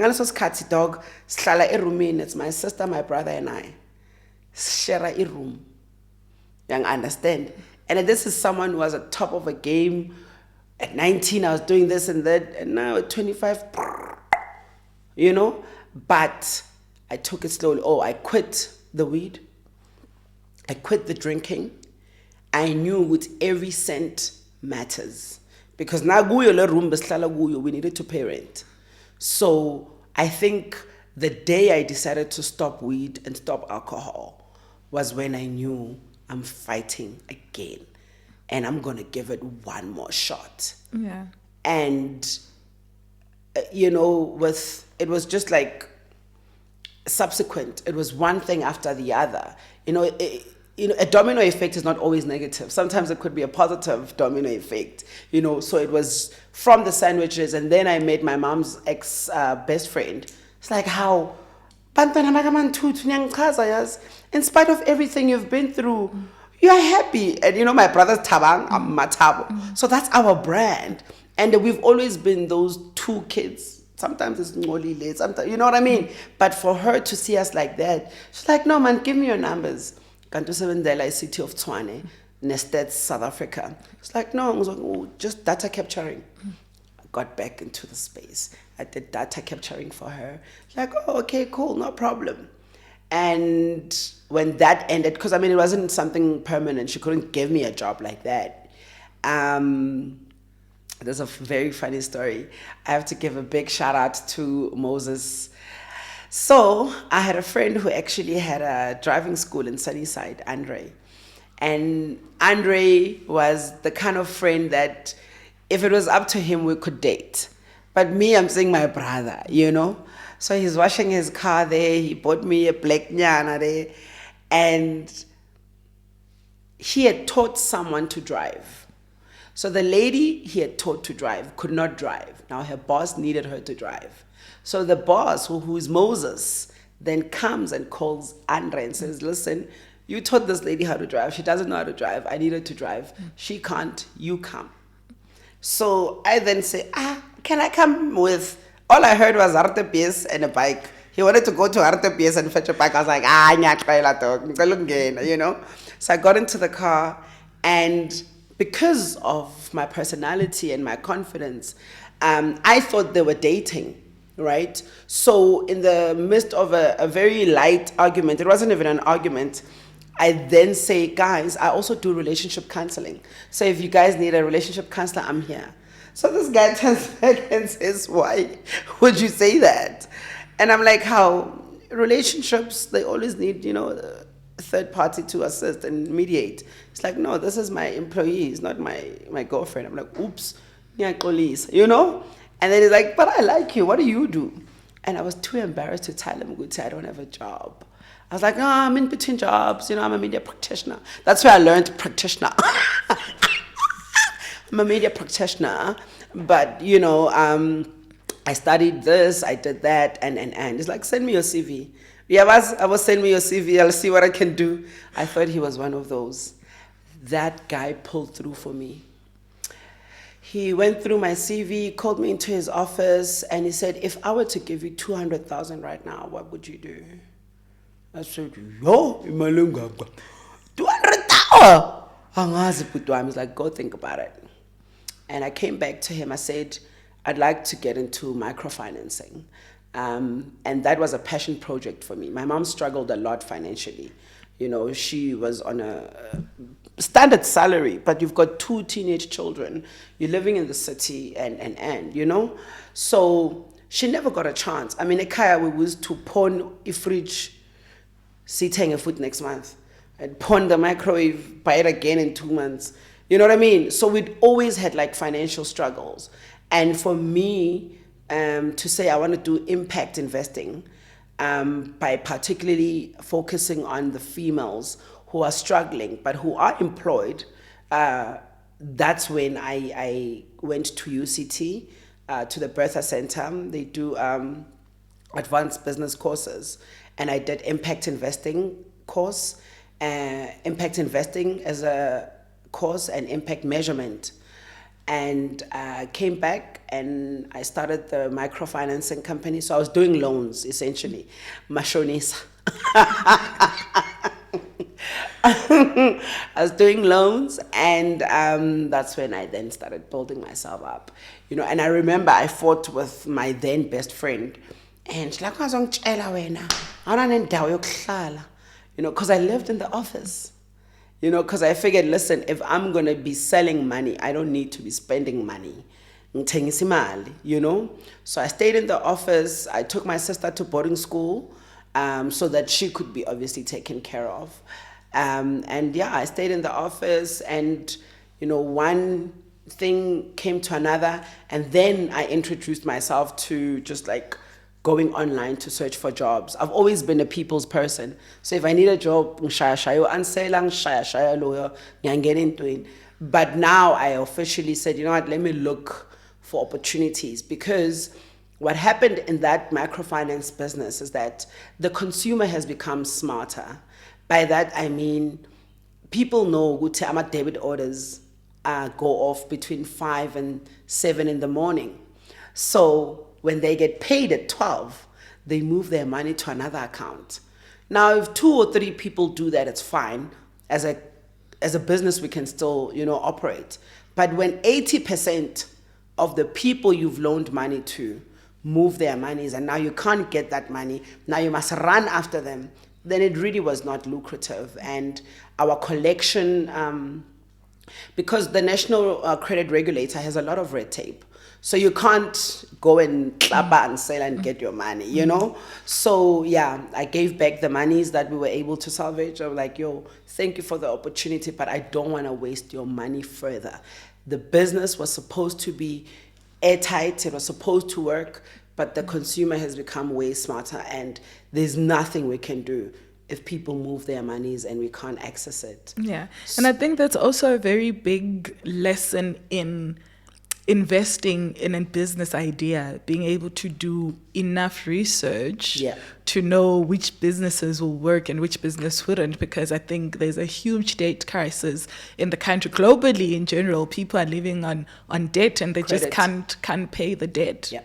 Dog, it's my sister, my brother, and I. Share a room. You understand? And this is someone who was at top of a game. At 19, I was doing this and that. And now at 25, you know? But I took it slowly. Oh, I quit the weed. I quit the drinking. I knew with every cent matters. Because now we needed to pay rent. So I think the day I decided to stop weed and stop alcohol was when I knew I'm fighting again. And I'm going to give it one more shot. Yeah. And, you know, it was just like subsequent. It was one thing after the other. You know, a domino effect is not always negative. Sometimes it could be a positive domino effect, you know. So it was from the sandwiches, and then I met my mom's ex best friend. It's like how, in spite of everything you've been through, you are happy. And you know, my brother's Tabang, I'm Mathabo. So that's our brand. And we've always been those two kids. Sometimes it's Ngoli late, sometimes, you know what I mean? But for her to see us like that, she's like, no man, give me your numbers. Kanto Sevendela, city of Tshwane, Nested, South Africa. It's like, no, I was like, oh, just data capturing. I got back into the space. I did data capturing for her. Like, oh, okay, cool, no problem. And when that ended, because I mean, it wasn't something permanent. She couldn't give me a job like that. There's a very funny story. I have to give a big shout out to Moses. So I had a friend who actually had a driving school in Sunnyside, Andre. And Andre was the kind of friend that if it was up to him, we could date. But me, I'm seeing my brother, you know? So he's washing his car there. He bought me a black nyana there. And he had taught someone to drive. So the lady he had taught to drive could not drive. Now her boss needed her to drive. So the boss, who is Moses, then comes and calls Andre and says, listen, you taught this lady how to drive. She doesn't know how to drive. I need her to drive. She can't. You come. So I then say, can I come with? All I heard was RTPS and a bike. He wanted to go to RTPS and fetch a bike. I was like, you know. So I got into the car, and because of my personality and my confidence, I thought they were dating, right? So in the midst of a very light argument, it wasn't even an argument, I then say, guys, I also do relationship counseling. So if you guys need a relationship counselor, I'm here. So this guy turns back and says, why would you say that? And I'm like, how relationships, they always need, you know, a third party to assist and mediate. It's like, no, this is my employee, he's not my girlfriend. I'm like, oops, you know? And then he's like, but I like you, what do you do? And I was too embarrassed to tell him, I don't have a job. I was like, no, I'm in between jobs, you know, I'm a media practitioner. That's where I learned practitioner. I'm a media practitioner, but, you know, I studied this, I did that, and it's like, send me your CV. Yeah, I was send me your CV, I'll see what I can do. I thought he was one of those. that guy pulled through for me. He went through my CV, called me into his office, and he said, if I were to give you 200,000 right now, what would you do? I said, yo, 200,000. He's like, go think about it. And I came back to him. I said, I'd like to get into microfinancing. And that was a passion project for me. My mom struggled a lot financially. You know, she was on a standard salary, but you've got 2 teenage children. You're living in the city and you know. So she never got a chance. I mean, Ekaya, we was to pawn a fridge, sitting a foot next month. I'd pawn the microwave, buy it again in 2 months. You know what I mean? So we'd always had like financial struggles. And for me, to say I want to do impact investing, by particularly focusing on the females who are struggling but who are employed, that's when I went to UCT, to the Bertha Center. They do advanced business courses, and I did impact investing course, impact investing as a course, and impact measurement. And came back and I started the microfinancing company. So I was doing loans, essentially. Mashonisa. I was doing loans, and that's when I then started building myself up. You know, and I remember I fought with my then best friend. And she's like, you know, because I lived in the office. You know, because I figured, listen, if I'm going to be selling money, I don't need to be spending money. You know? So I stayed in the office. I took my sister to boarding school so that she could be obviously taken care of. And yeah, I stayed in the office, and, you know, one thing came to another. And then I introduced myself to just like going online to search for jobs. I've always been a people's person. So if I need a job, get into it. But now I officially said, you know what, let me look for opportunities, because what happened in that microfinance business is that the consumer has become smarter. By that, I mean, people know Gutama debit orders go off between 5 and 7 in the morning. So when they get paid at 12, they move their money to another account. Now, if 2 or 3 people do that, it's fine. As a business, we can still, you know, operate. But when 80% of the people you've loaned money to move their monies, and now you can't get that money, now you must run after them, then it really was not lucrative. And our collection, because the National Credit Regulator has a lot of red tape. So you can't go and klapa and sell and get your money, you know? So yeah, I gave back the monies that we were able to salvage. I'm like, yo, thank you for the opportunity, but I don't want to waste your money further. The business was supposed to be airtight, it was supposed to work, but the consumer has become way smarter, and there's nothing we can do if people move their monies and we can't access it. Yeah, and I think that's also a very big lesson in investing in a business idea, being able to do enough research to know which businesses will work and which business wouldn't, because I think there's a huge debt crisis in the country. Globally, in general, people are living on debt, and they just can't pay the debt. Yeah.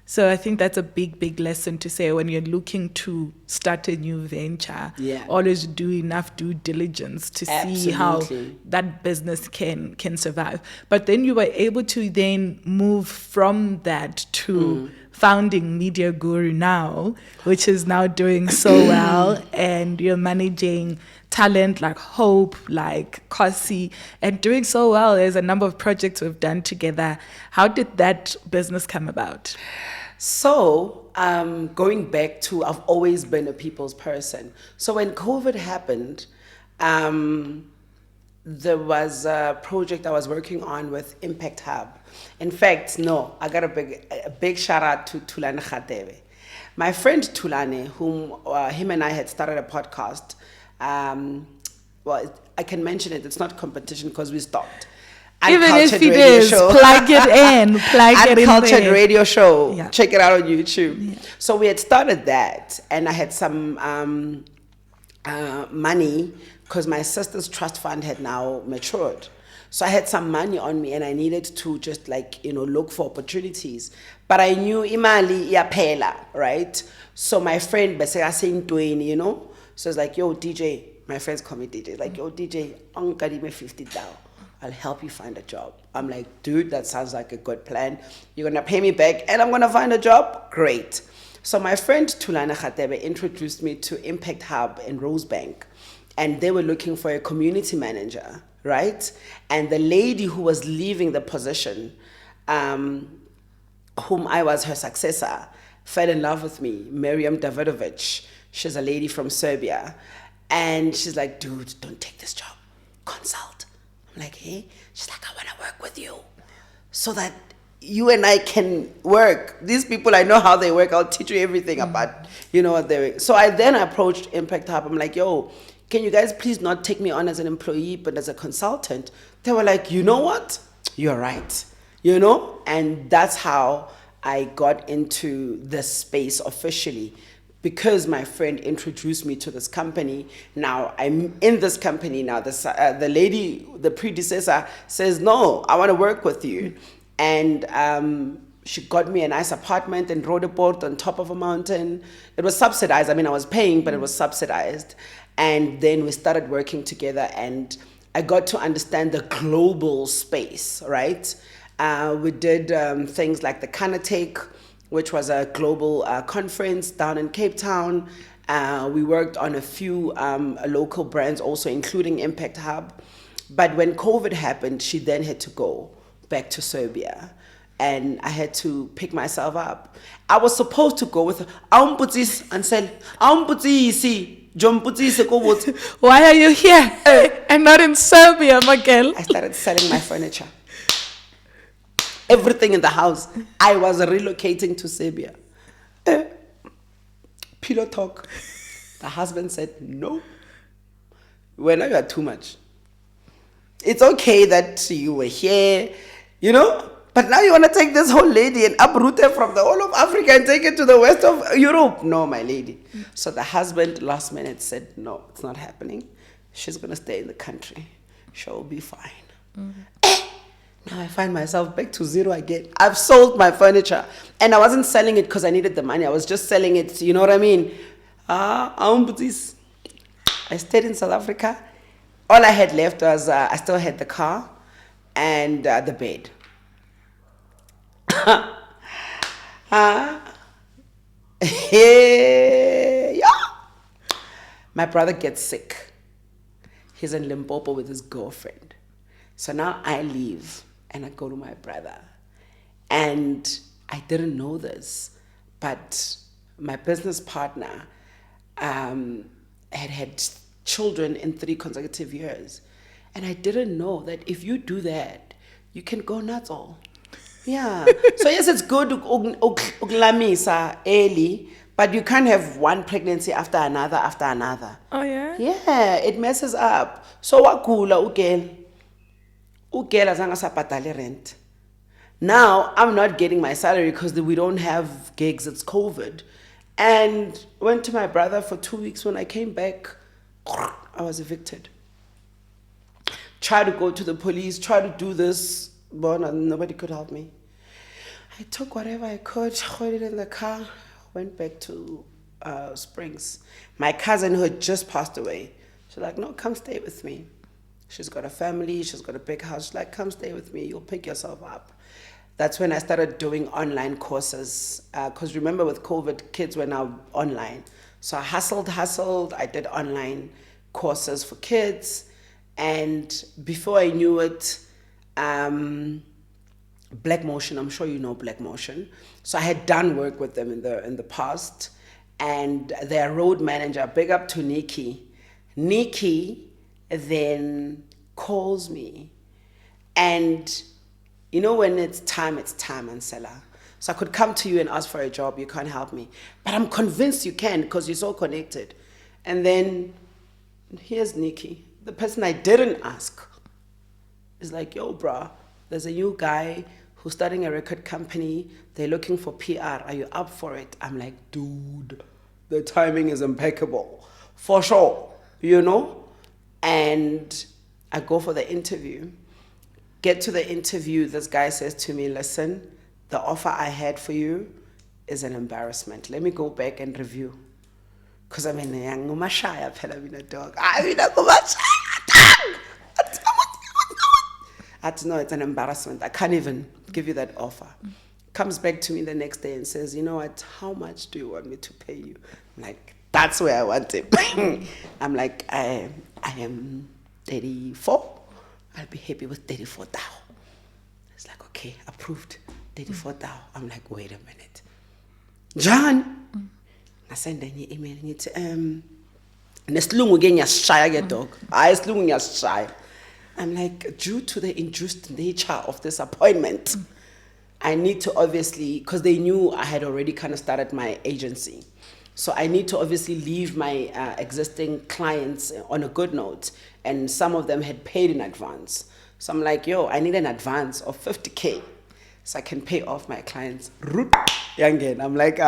So I think that's a big lesson to say when you're looking to start a new venture. Yeah. Always do enough due diligence to see how that business can survive. But then you were able to then move from that to founding Media Guru now, which is now doing so well, and you're managing talent like Hope, like Kosi, and doing so well. There's a number of projects we've done together. How did that business come about? So, going back to, I've always been a people's person. So when COVID happened, there was a project I was working on with Impact Hub. In fact, no, I got a big shout out to Tulane Khatebe. My friend Tulane, whom him and I had started a podcast. Well, I can mention it. It's not competition because we stopped. Even if it is, plug it in. Uncultured radio show. Yeah. Check it out on YouTube. Yeah. So we had started that, and I had some money because my sister's trust fund had now matured. So I had some money on me and I needed to just look for opportunities. But I knew imali iyaphela, right? So my friend beseka saying doing. So it's like, yo, DJ, my friends call me DJ, like, yo, DJ, me 50 down. I'll help you find a job. I'm like, dude, that sounds like a good plan. You're gonna pay me back and I'm gonna find a job? Great. So my friend Tulana Khatebe introduced me to Impact Hub in Rosebank, and they were looking for a community manager, right? And the lady who was leaving the position, whom I was her successor, fell in love with me, Miriam Davidovich. She's a lady from Serbia. And she's like, dude, don't take this job. Consult. I'm like, hey? She's like, I want to work with you so that you and I can work. These people, I know how they work. I'll teach you everything about, what they're. So I then approached Impact Hub. I'm like, yo, can you guys please not take me on as an employee, but as a consultant? They were like, you know what? You're right. And that's how I got into this space officially, because my friend introduced me to this company. Now I'm in this company now. The lady, the predecessor, says, no, I want to work with you. And she got me a nice apartment in Roodepoort on top of a mountain. It was subsidized. I mean, I was paying, but it was subsidized. And then we started working together, and I got to understand the global space, right? We did things like the Kanatake, which was a global conference down in Cape Town. We worked on a few local brands also, including Impact Hub. But when COVID happened, she then had to go back to Serbia, and I had to pick myself up. I was supposed to go with her. And said, why are you here and not in Serbia, Miguel? I started selling my furniture. Everything in the house. I was relocating to Serbia. Pillow talk. The husband said, no. Well, now you are too much. It's okay that you were here, but now you want to take this whole lady and uproot her from the whole of Africa and take her to the west of Europe. No, my lady. So the husband last minute said, no, it's not happening. She's going to stay in the country. She'll be fine. Now I find myself back to zero again. I've sold my furniture, and I wasn't selling it because I needed the money. I was just selling it, you know what I mean? I stayed in South Africa. All I had left was I still had the car and the bed. Yeah. My brother gets sick. He's in Limpopo with his girlfriend. So now I leave and I go to my brother. And I didn't know this, but my business partner had children in 3 consecutive years. And I didn't know that if you do that, you can go nuts all. Yeah. So yes, it's good to uglamisa early, but you can't have one pregnancy after another after another. Oh yeah? Yeah, it messes up. So wakula ugel azange sapatale rent. Now I'm not getting my salary because we don't have gigs. It's COVID. And went to my brother for 2 weeks. When I came back, I was evicted. Tried to go to the police, tried to do this, but nobody could help me. I took whatever I could, put it in the car, went back to Springs. My cousin who had just passed away, she's like, no, come stay with me. She's got a family, she's got a big house. She's like, come stay with me, you'll pick yourself up. That's when I started doing online courses. Because remember with COVID, kids were now online. So I hustled, I did online courses for kids. And before I knew it, Black Motion, I'm sure you know Black Motion. So I had done work with them in the past. And their road manager, big up to Nikki. Nikki then calls me. And you know when it's time, Ansela. So I could come to you and ask for a job, you can't help me. But I'm convinced you can because you're so connected. And then here's Nikki, the person I didn't ask. Is like, yo, bruh, there's a new guy who's starting a record company. They're looking for PR. Are you up for it? I'm like, dude, the timing is impeccable. For sure. And I go for the interview. Get to the interview, this guy says to me, listen, the offer I had for you is an embarrassment. Let me go back and review. Because I mean, ngumashaya phela mina dog. I mean, ngumashaya. I had to know it's an embarrassment. I can't even give you that offer. Comes back to me the next day and says, you know what, how much do you want me to pay you? I'm like, that's where I want it. I'm like, I am 34. I'll be happy with 34 thou. It's like, okay, approved. 34 thou. I'm like, wait a minute. John, I send an email. It's nesilungu ke ngiyashaya ke dog. Hayi isilungu ngiyashaya. I'm like, due to the induced nature of this appointment, I need to obviously, because they knew I had already kind of started my agency. So I need to obviously leave my existing clients on a good note. And some of them had paid in advance. So I'm like, yo, I need an advance of 50K so I can pay off my clients. Youngin. I'm like,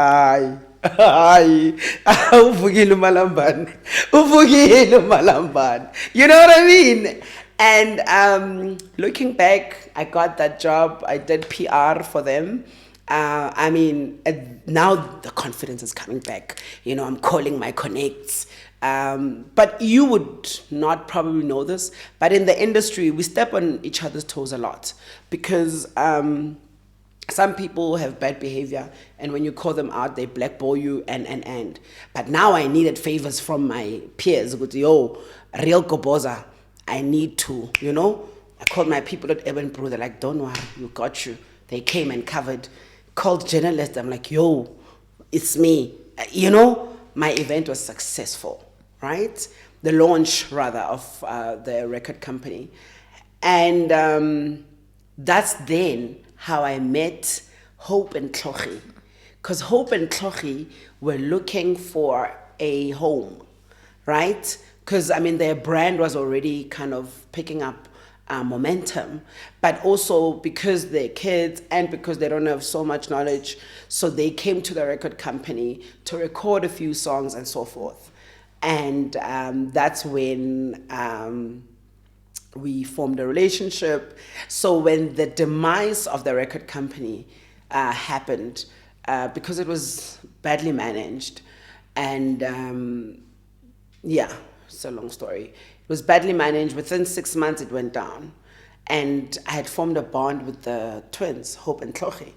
you know what I mean? And looking back, I got that job. I did PR for them. I mean, now the confidence is coming back. I'm calling my connects. But you would not probably know this, but in the industry, we step on each other's toes a lot because some people have bad behavior, and when you call them out, they blackball you and. But now I needed favors from my peers. Yo, real Koboza, I need to, I called my people at Eben Brew. They're like, don't worry, we got you. They came and covered. Called journalists. I'm like, yo, it's me. My event was successful, right? The launch, rather, of the record company. And that's then how I met Hope and Tlochi. Because Hope and Tlochi were looking for a home, right? Because, their brand was already kind of picking up momentum, but also because they're kids and because they don't have so much knowledge, so they came to the record company to record a few songs and so forth. And that's when we formed a relationship. So when the demise of the record company happened, because it was badly managed, and it's a long story. It was badly managed. Within 6 months, it went down. And I had formed a bond with the twins, Hope and Tlochi.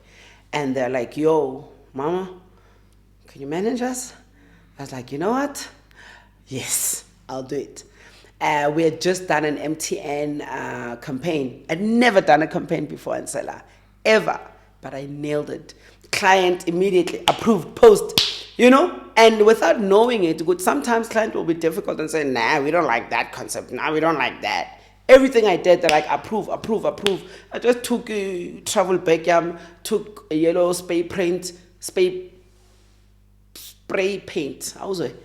And they're like, yo, mama, can you manage us? I was like, you know what? Yes, I'll do it. We had just done an MTN campaign. I'd never done a campaign before in Sela, ever. But I nailed it. Client immediately approved, post. And without knowing it, sometimes client will be difficult and say, nah, we don't like that concept. Nah, we don't like that. Everything I did, they're like, approve. I just took travel bag, took a yellow spray paint. How was it?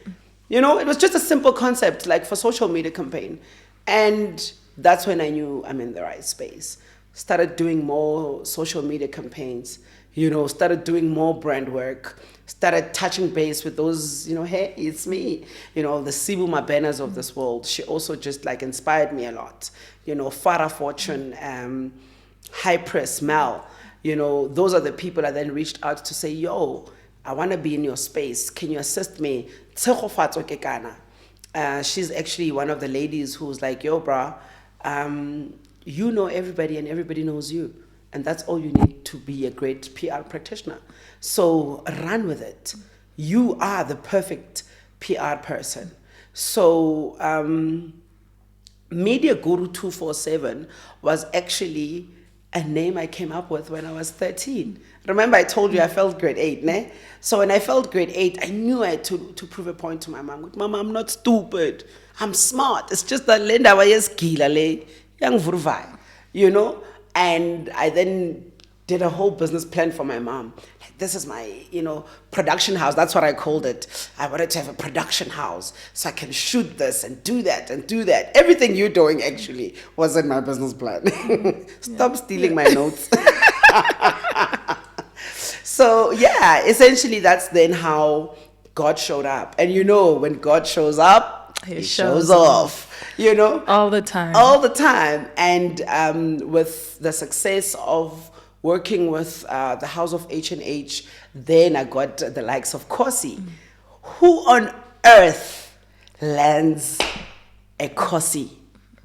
It was just a simple concept, like for social media campaign. And that's when I knew I'm in the right space. Started doing more social media campaigns, started doing more brand work, started touching base with those, hey, it's me, the Sibu Mabenas of this world. She also just inspired me a lot. Farah Fortune, High Press, Mel, those are the people I then reached out to say, yo, I want to be in your space. Can you assist me? She's actually one of the ladies who's like, yo, brah, you know everybody and everybody knows you. And that's all you need to be a great PR practitioner. So run with it. You are the perfect PR person. So Media Guru 247 was actually a name I came up with when I was 13. Remember I told you I failed grade 8, ne? So when I failed grade 8, I knew I had to prove a point to my mom. Mama, I'm not stupid. I'm smart. It's just that Linda was young vurvai, And I then did a whole business plan for my mom. This is my, production house. That's what I called it. I wanted to have a production house so I can shoot this and do that and do that. Everything you're doing actually was in my business plan. Stop stealing my notes. So essentially that's then how God showed up. And when God shows up, He shows off, you know? all the time. All the time. And with the success of working with the House of H&H, then I got the likes of Kosi. Who on earth lands a Kosi,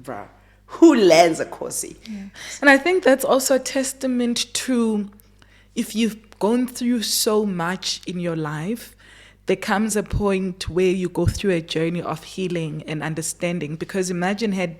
bruh? Who lands a Kosi? Yeah. And I think that's also a testament to, if you've gone through so much in your life, there comes a point where you go through a journey of healing and understanding. Because imagine had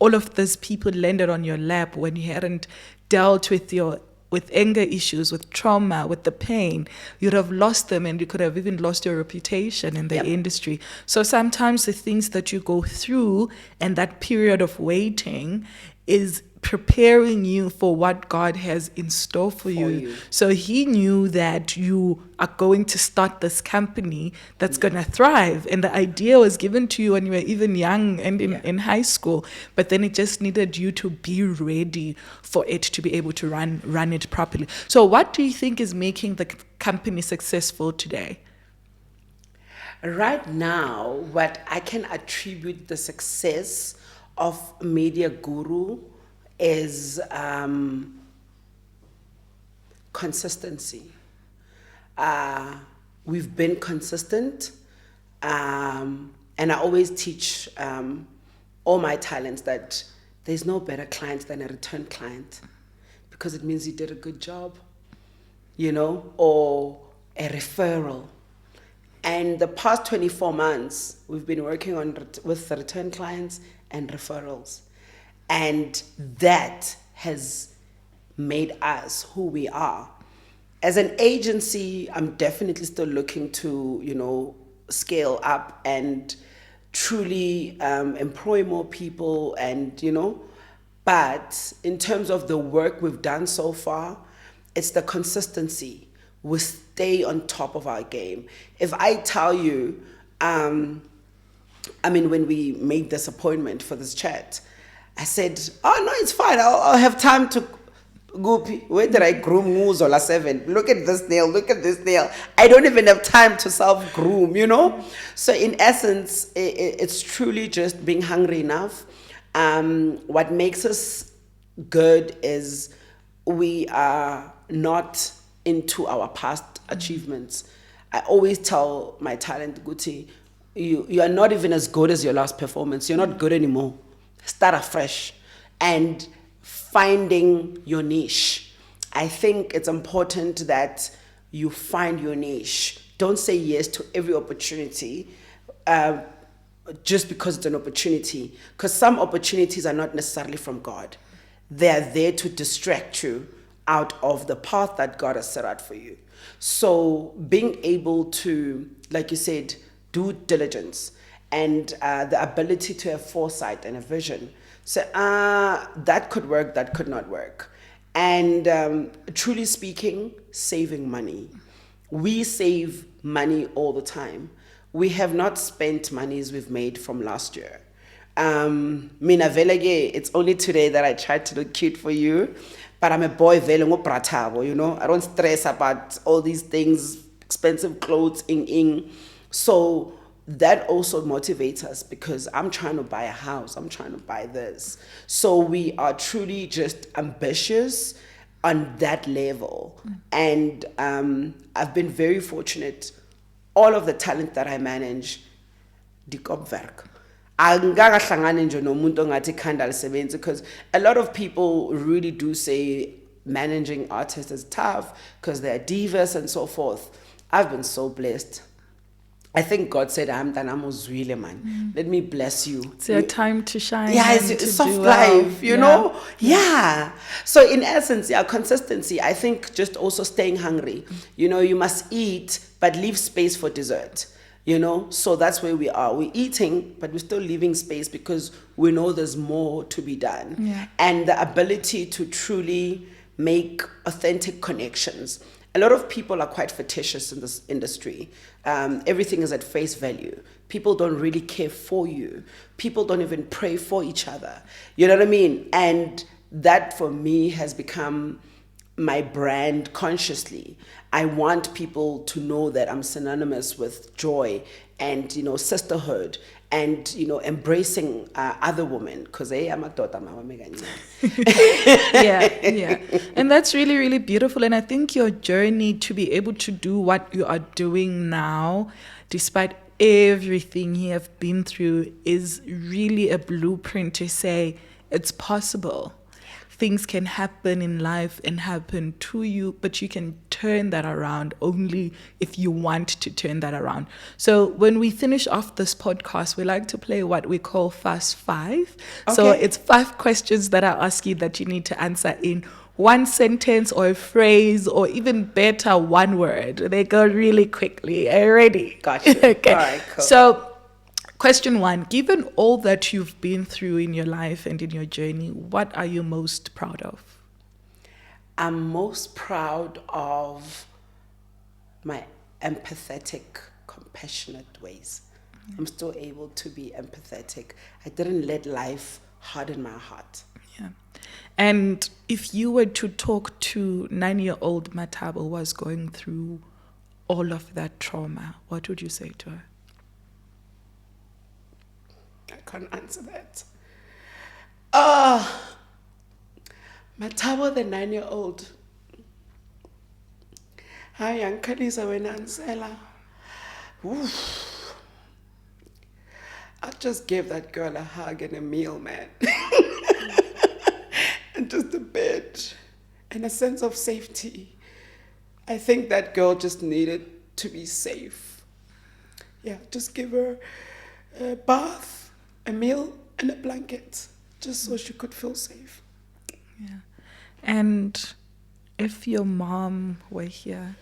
all of these people landed on your lap when you hadn't dealt with anger issues, with trauma, with the pain, you'd have lost them, and you could have even lost your reputation in the Yep. industry. So sometimes the things that you go through and that period of waiting is preparing you for what God has in store for you. So he knew that you are going to start this company that's going to thrive. And the idea was given to you when you were even young and in high school. But then it just needed you to be ready for it to be able to run it properly. So what do you think is making the company successful today? Right now, what I can attribute the success of Media Guru is consistency. We've been consistent, and I always teach all my talents that there's no better client than a return client, because it means you did a good job, you know, or a referral. And the past 24 months, we've been working with the return clients and referrals. And that has made us who we are. As an agency, I'm definitely still looking to, you know, scale up and truly employ more people and, you know, but in terms of the work we've done so far, it's the consistency. We stay on top of our game. If I tell you, when we made this appointment for this chat, I said, oh, no, it's fine. I'll have time to go. Where did I groom Muzola 7? Look at this nail. Look at this nail. I don't even have time to self-groom, you know? So in essence, it's truly just being hungry enough. What makes us good is we are not into our past achievements. I always tell my talent, Guti, you are not even as good as your last performance. You're not good anymore. Start afresh and finding your niche. I think it's important that you find your niche. Don't say yes to every opportunity just because it's an opportunity. Because some opportunities are not necessarily from God. They're there to distract you out of the path that God has set out for you. So being able to, like you said, due diligence and the ability to have foresight and a vision. So that could work, that could not work. And truly speaking, saving money. We save money all the time. We have not spent monies we've made from last year. Mina velege, it's only today that I tried to look cute for you, but I'm a boy vele ngo Mathabo, you know. I don't stress about all these things, expensive clothes, So that also motivates us because I'm trying to buy a house, I'm trying to buy this. So we are truly just ambitious on that level. And I've been very fortunate. All of the talent that I manage, dikopwerk. Because a lot of people really do say managing artists is tough because they're divas and so forth. I've been so blessed. I think God said, I'm really man. Let me bless you. It's your time to shine. Yeah, it's soft life, you know? Yeah. So in essence, consistency. I think just also staying hungry. You know, you must eat, but leave space for dessert. You know, so that's where we are. We're eating, but we're still leaving space because we know there's more to be done. Yeah. And the ability to truly make authentic connections. A lot of people are quite fetishious in this industry. Everything is at face value. People don't really care for you. People don't even pray for each other. You know what I mean? And that for me has become my brand consciously. I want people to know that I'm synonymous with joy and, you know, sisterhood and, embracing other women. Because I'm a daughter, Yeah. And that's really, really beautiful. And I think your journey to be able to do what you are doing now, despite everything you have been through, is really a blueprint to say it's possible. Things can happen in life and happen to you, but you can turn that around only if you want to turn that around. So when we finish off this podcast, we like to play what we call Fast Five. Okay. So it's 5 questions that I ask you that you need to answer in one sentence or a phrase, or even better, one word. They go really quickly. Are you ready? Gotcha. Okay. All right, cool. So question 1, given all that you've been through in your life and in your journey, what are you most proud of? I'm most proud of my empathetic, compassionate ways. I'm still able to be empathetic. I didn't let life harden my heart. Yeah. And if you were to talk to 9-year-old Mathabo who was going through all of that trauma, what would you say to her? I can't answer that. Mathabo, the 9-year-old. Hi, Uncle Lisa, when Ansela. I just gave that girl a hug and a meal, man. And just a bed and a sense of safety. I think that girl just needed to be safe. Yeah, just give her a bath, a meal, and a blanket, just so she could feel safe. Yeah. And if your mom were here,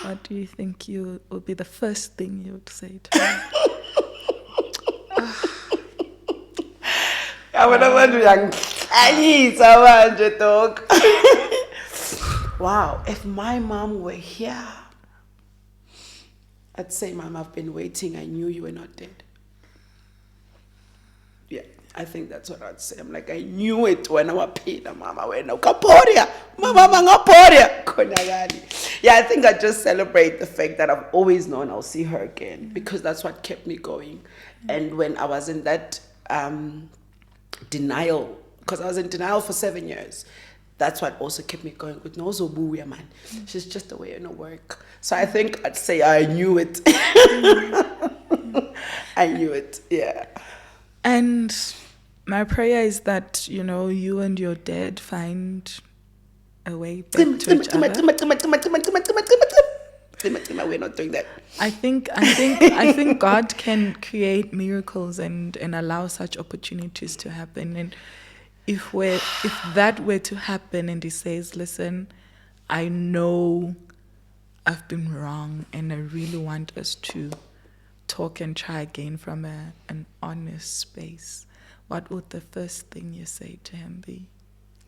what do you think would be the first thing you would say to her? Wow, if my mom were here, I'd say, Mom, I've been waiting. I knew you were not dead. Yeah, I think that's what I'd say. I'm like, I knew it when I was paid, Mama. Mama, yeah, I think I just celebrate the fact that I've always known I'll see her again, because that's what kept me going. And when I was in that denial, because I was in denial for 7 years, that's what also kept me going with Nozo Buya, man. She's just a way in work. So I think I'd say I knew it. I knew it, yeah. And my prayer is that, you and your dad find a way back to each other. We're not doing that. I think God can create miracles and allow such opportunities to happen. And if that were to happen and he says, listen, I know I've been wrong and I really want us to talk and try again from an honest space, what would the first thing you say to him be?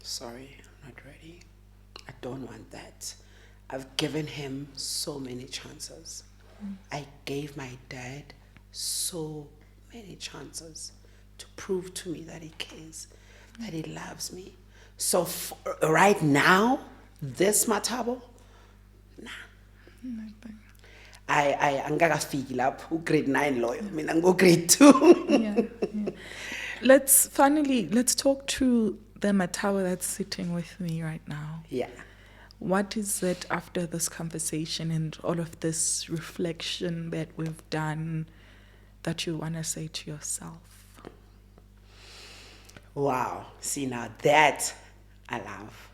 Sorry, I'm not ready. I don't want that. I've given him so many chances. I gave my dad so many chances to prove to me that he cares, that he loves me. So right now, this Mathabo, nah. I angakafiki lapho grade 9 loyo. Mina ngo grade 2. Yeah. Let's talk to the Mathabo that's sitting with me right now. Yeah. What is it after this conversation and all of this reflection that we've done that you want to say to yourself? Wow. See, now that I love.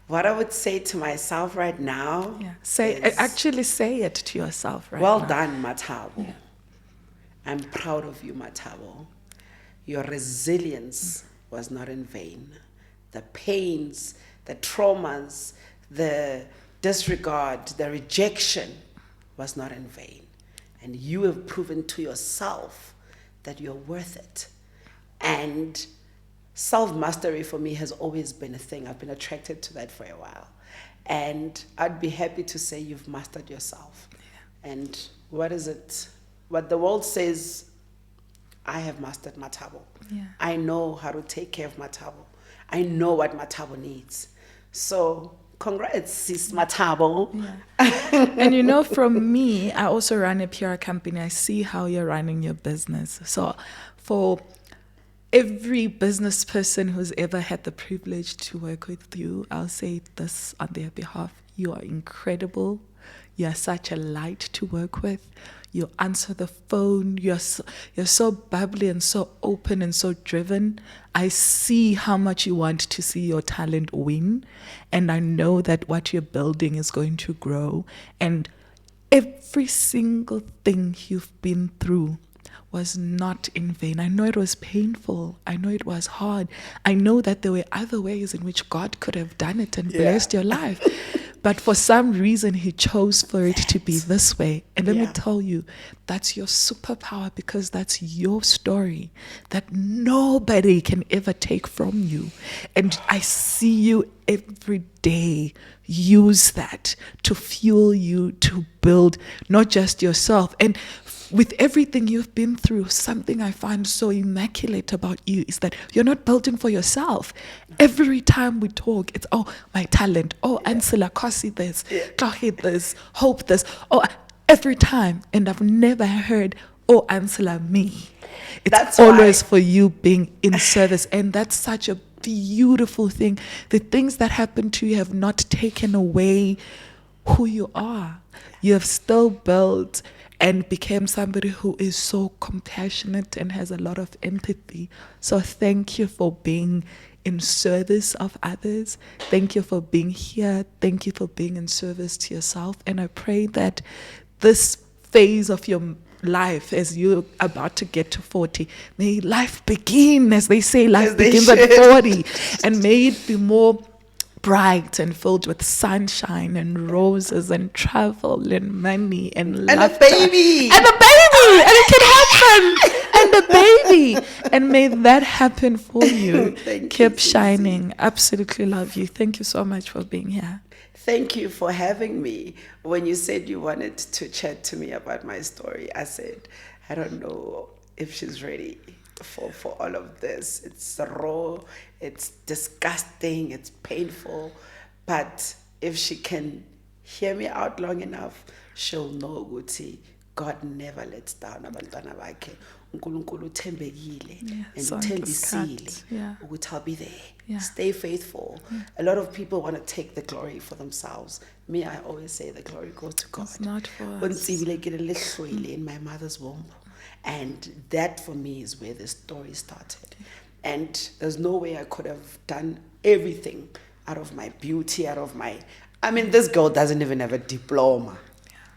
What I would say to myself right now. Yeah. Say it to yourself right now. Well done, Mathabo. Yeah. I'm proud of you, Mathabo. Your resilience was not in vain. The pains, the traumas, the disregard, the rejection was not in vain. And you have proven to yourself that you're worth it. And self-mastery for me has always been a thing. I've been attracted to that for a while. And I'd be happy to say you've mastered yourself. Yeah. And what is it? What the world says, I have mastered Mathabo. Yeah. I know how to take care of Mathabo. I know what Mathabo needs. So Congrats, sis Mathabo. And you know, from me, I also run a PR company. I see how you're running your business. So for every business person who's ever had the privilege to work with you, I'll say this on their behalf. You are incredible. You are such a light to work with. You answer the phone. You're so bubbly and so open and so driven. I see how much you want to see your talent win. And I know that what you're building is going to grow. And every single thing you've been through was not in vain. I know it was painful. I know it was hard. I know that there were other ways in which God could have done it and blessed your life. But for some reason, he chose for it to be this way. And let me tell you, that's your superpower, because that's your story that nobody can ever take from you. And I see you every day use that to fuel you, to build not just yourself. And with everything you've been through, something I find so immaculate about you is that you're not building for yourself. Every time we talk, it's, oh, my talent. Oh, Ansela, Kosi this, Kahi this, Hope this. Oh, every time. And I've never heard, oh, Ansela, me. It's always for you being in service. And that's such a beautiful thing. The things that happen to you have not taken away who you are. You have still built and became somebody who is so compassionate and has a lot of empathy. So thank you for being in service of others. Thank you for being here. Thank you for being in service to yourself. And I pray that this phase of your life, as you're about to get to 40, may life begin, as they say, life begins at 40. And may it be more bright and filled with sunshine and roses and travel and money and laughter. A baby. And a baby. And it can happen. And a baby. And may that happen for you. Keep shining. Absolutely love you. Thank you so much for being here. Thank you for having me. When you said you wanted to chat to me about my story, I said, I don't know if she's ready for all of this. It's raw, it's disgusting, it's painful, but if she can hear me out long enough, she'll know ukuthi God never lets down abantwana bakhe. uNkulunkulu uthembekile and uthembisile ukuthi I'll be there. Stay faithful. A lot of people want to take the glory for themselves. Me, I always say the glory goes to God. It's not for us. In my mother's womb. And that for me is where the story started. And there's no way I could have done everything out of my beauty, this girl doesn't even have a diploma.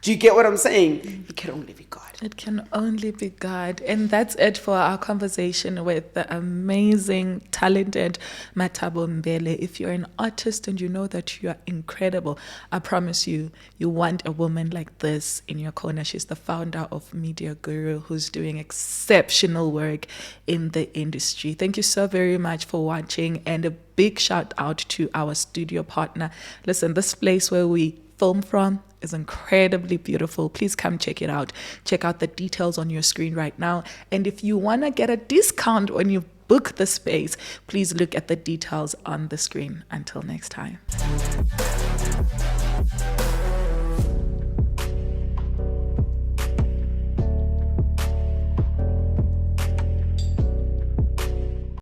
Do you get what I'm saying? It can only be God. It can only be God. And that's it for our conversation with the amazing, talented Mathabo Mbele. If you're an artist and you know that you are incredible, I promise you, you want a woman like this in your corner. She's the founder of Media Guru, who's doing exceptional work in the industry. Thank you so very much for watching, and a big shout out to our studio partner. Listen, this place where we film from is incredibly beautiful. Please come check it out. Check out the details on your screen right now. And if you want to get a discount when you book the space, please look at the details on the screen. Until next time.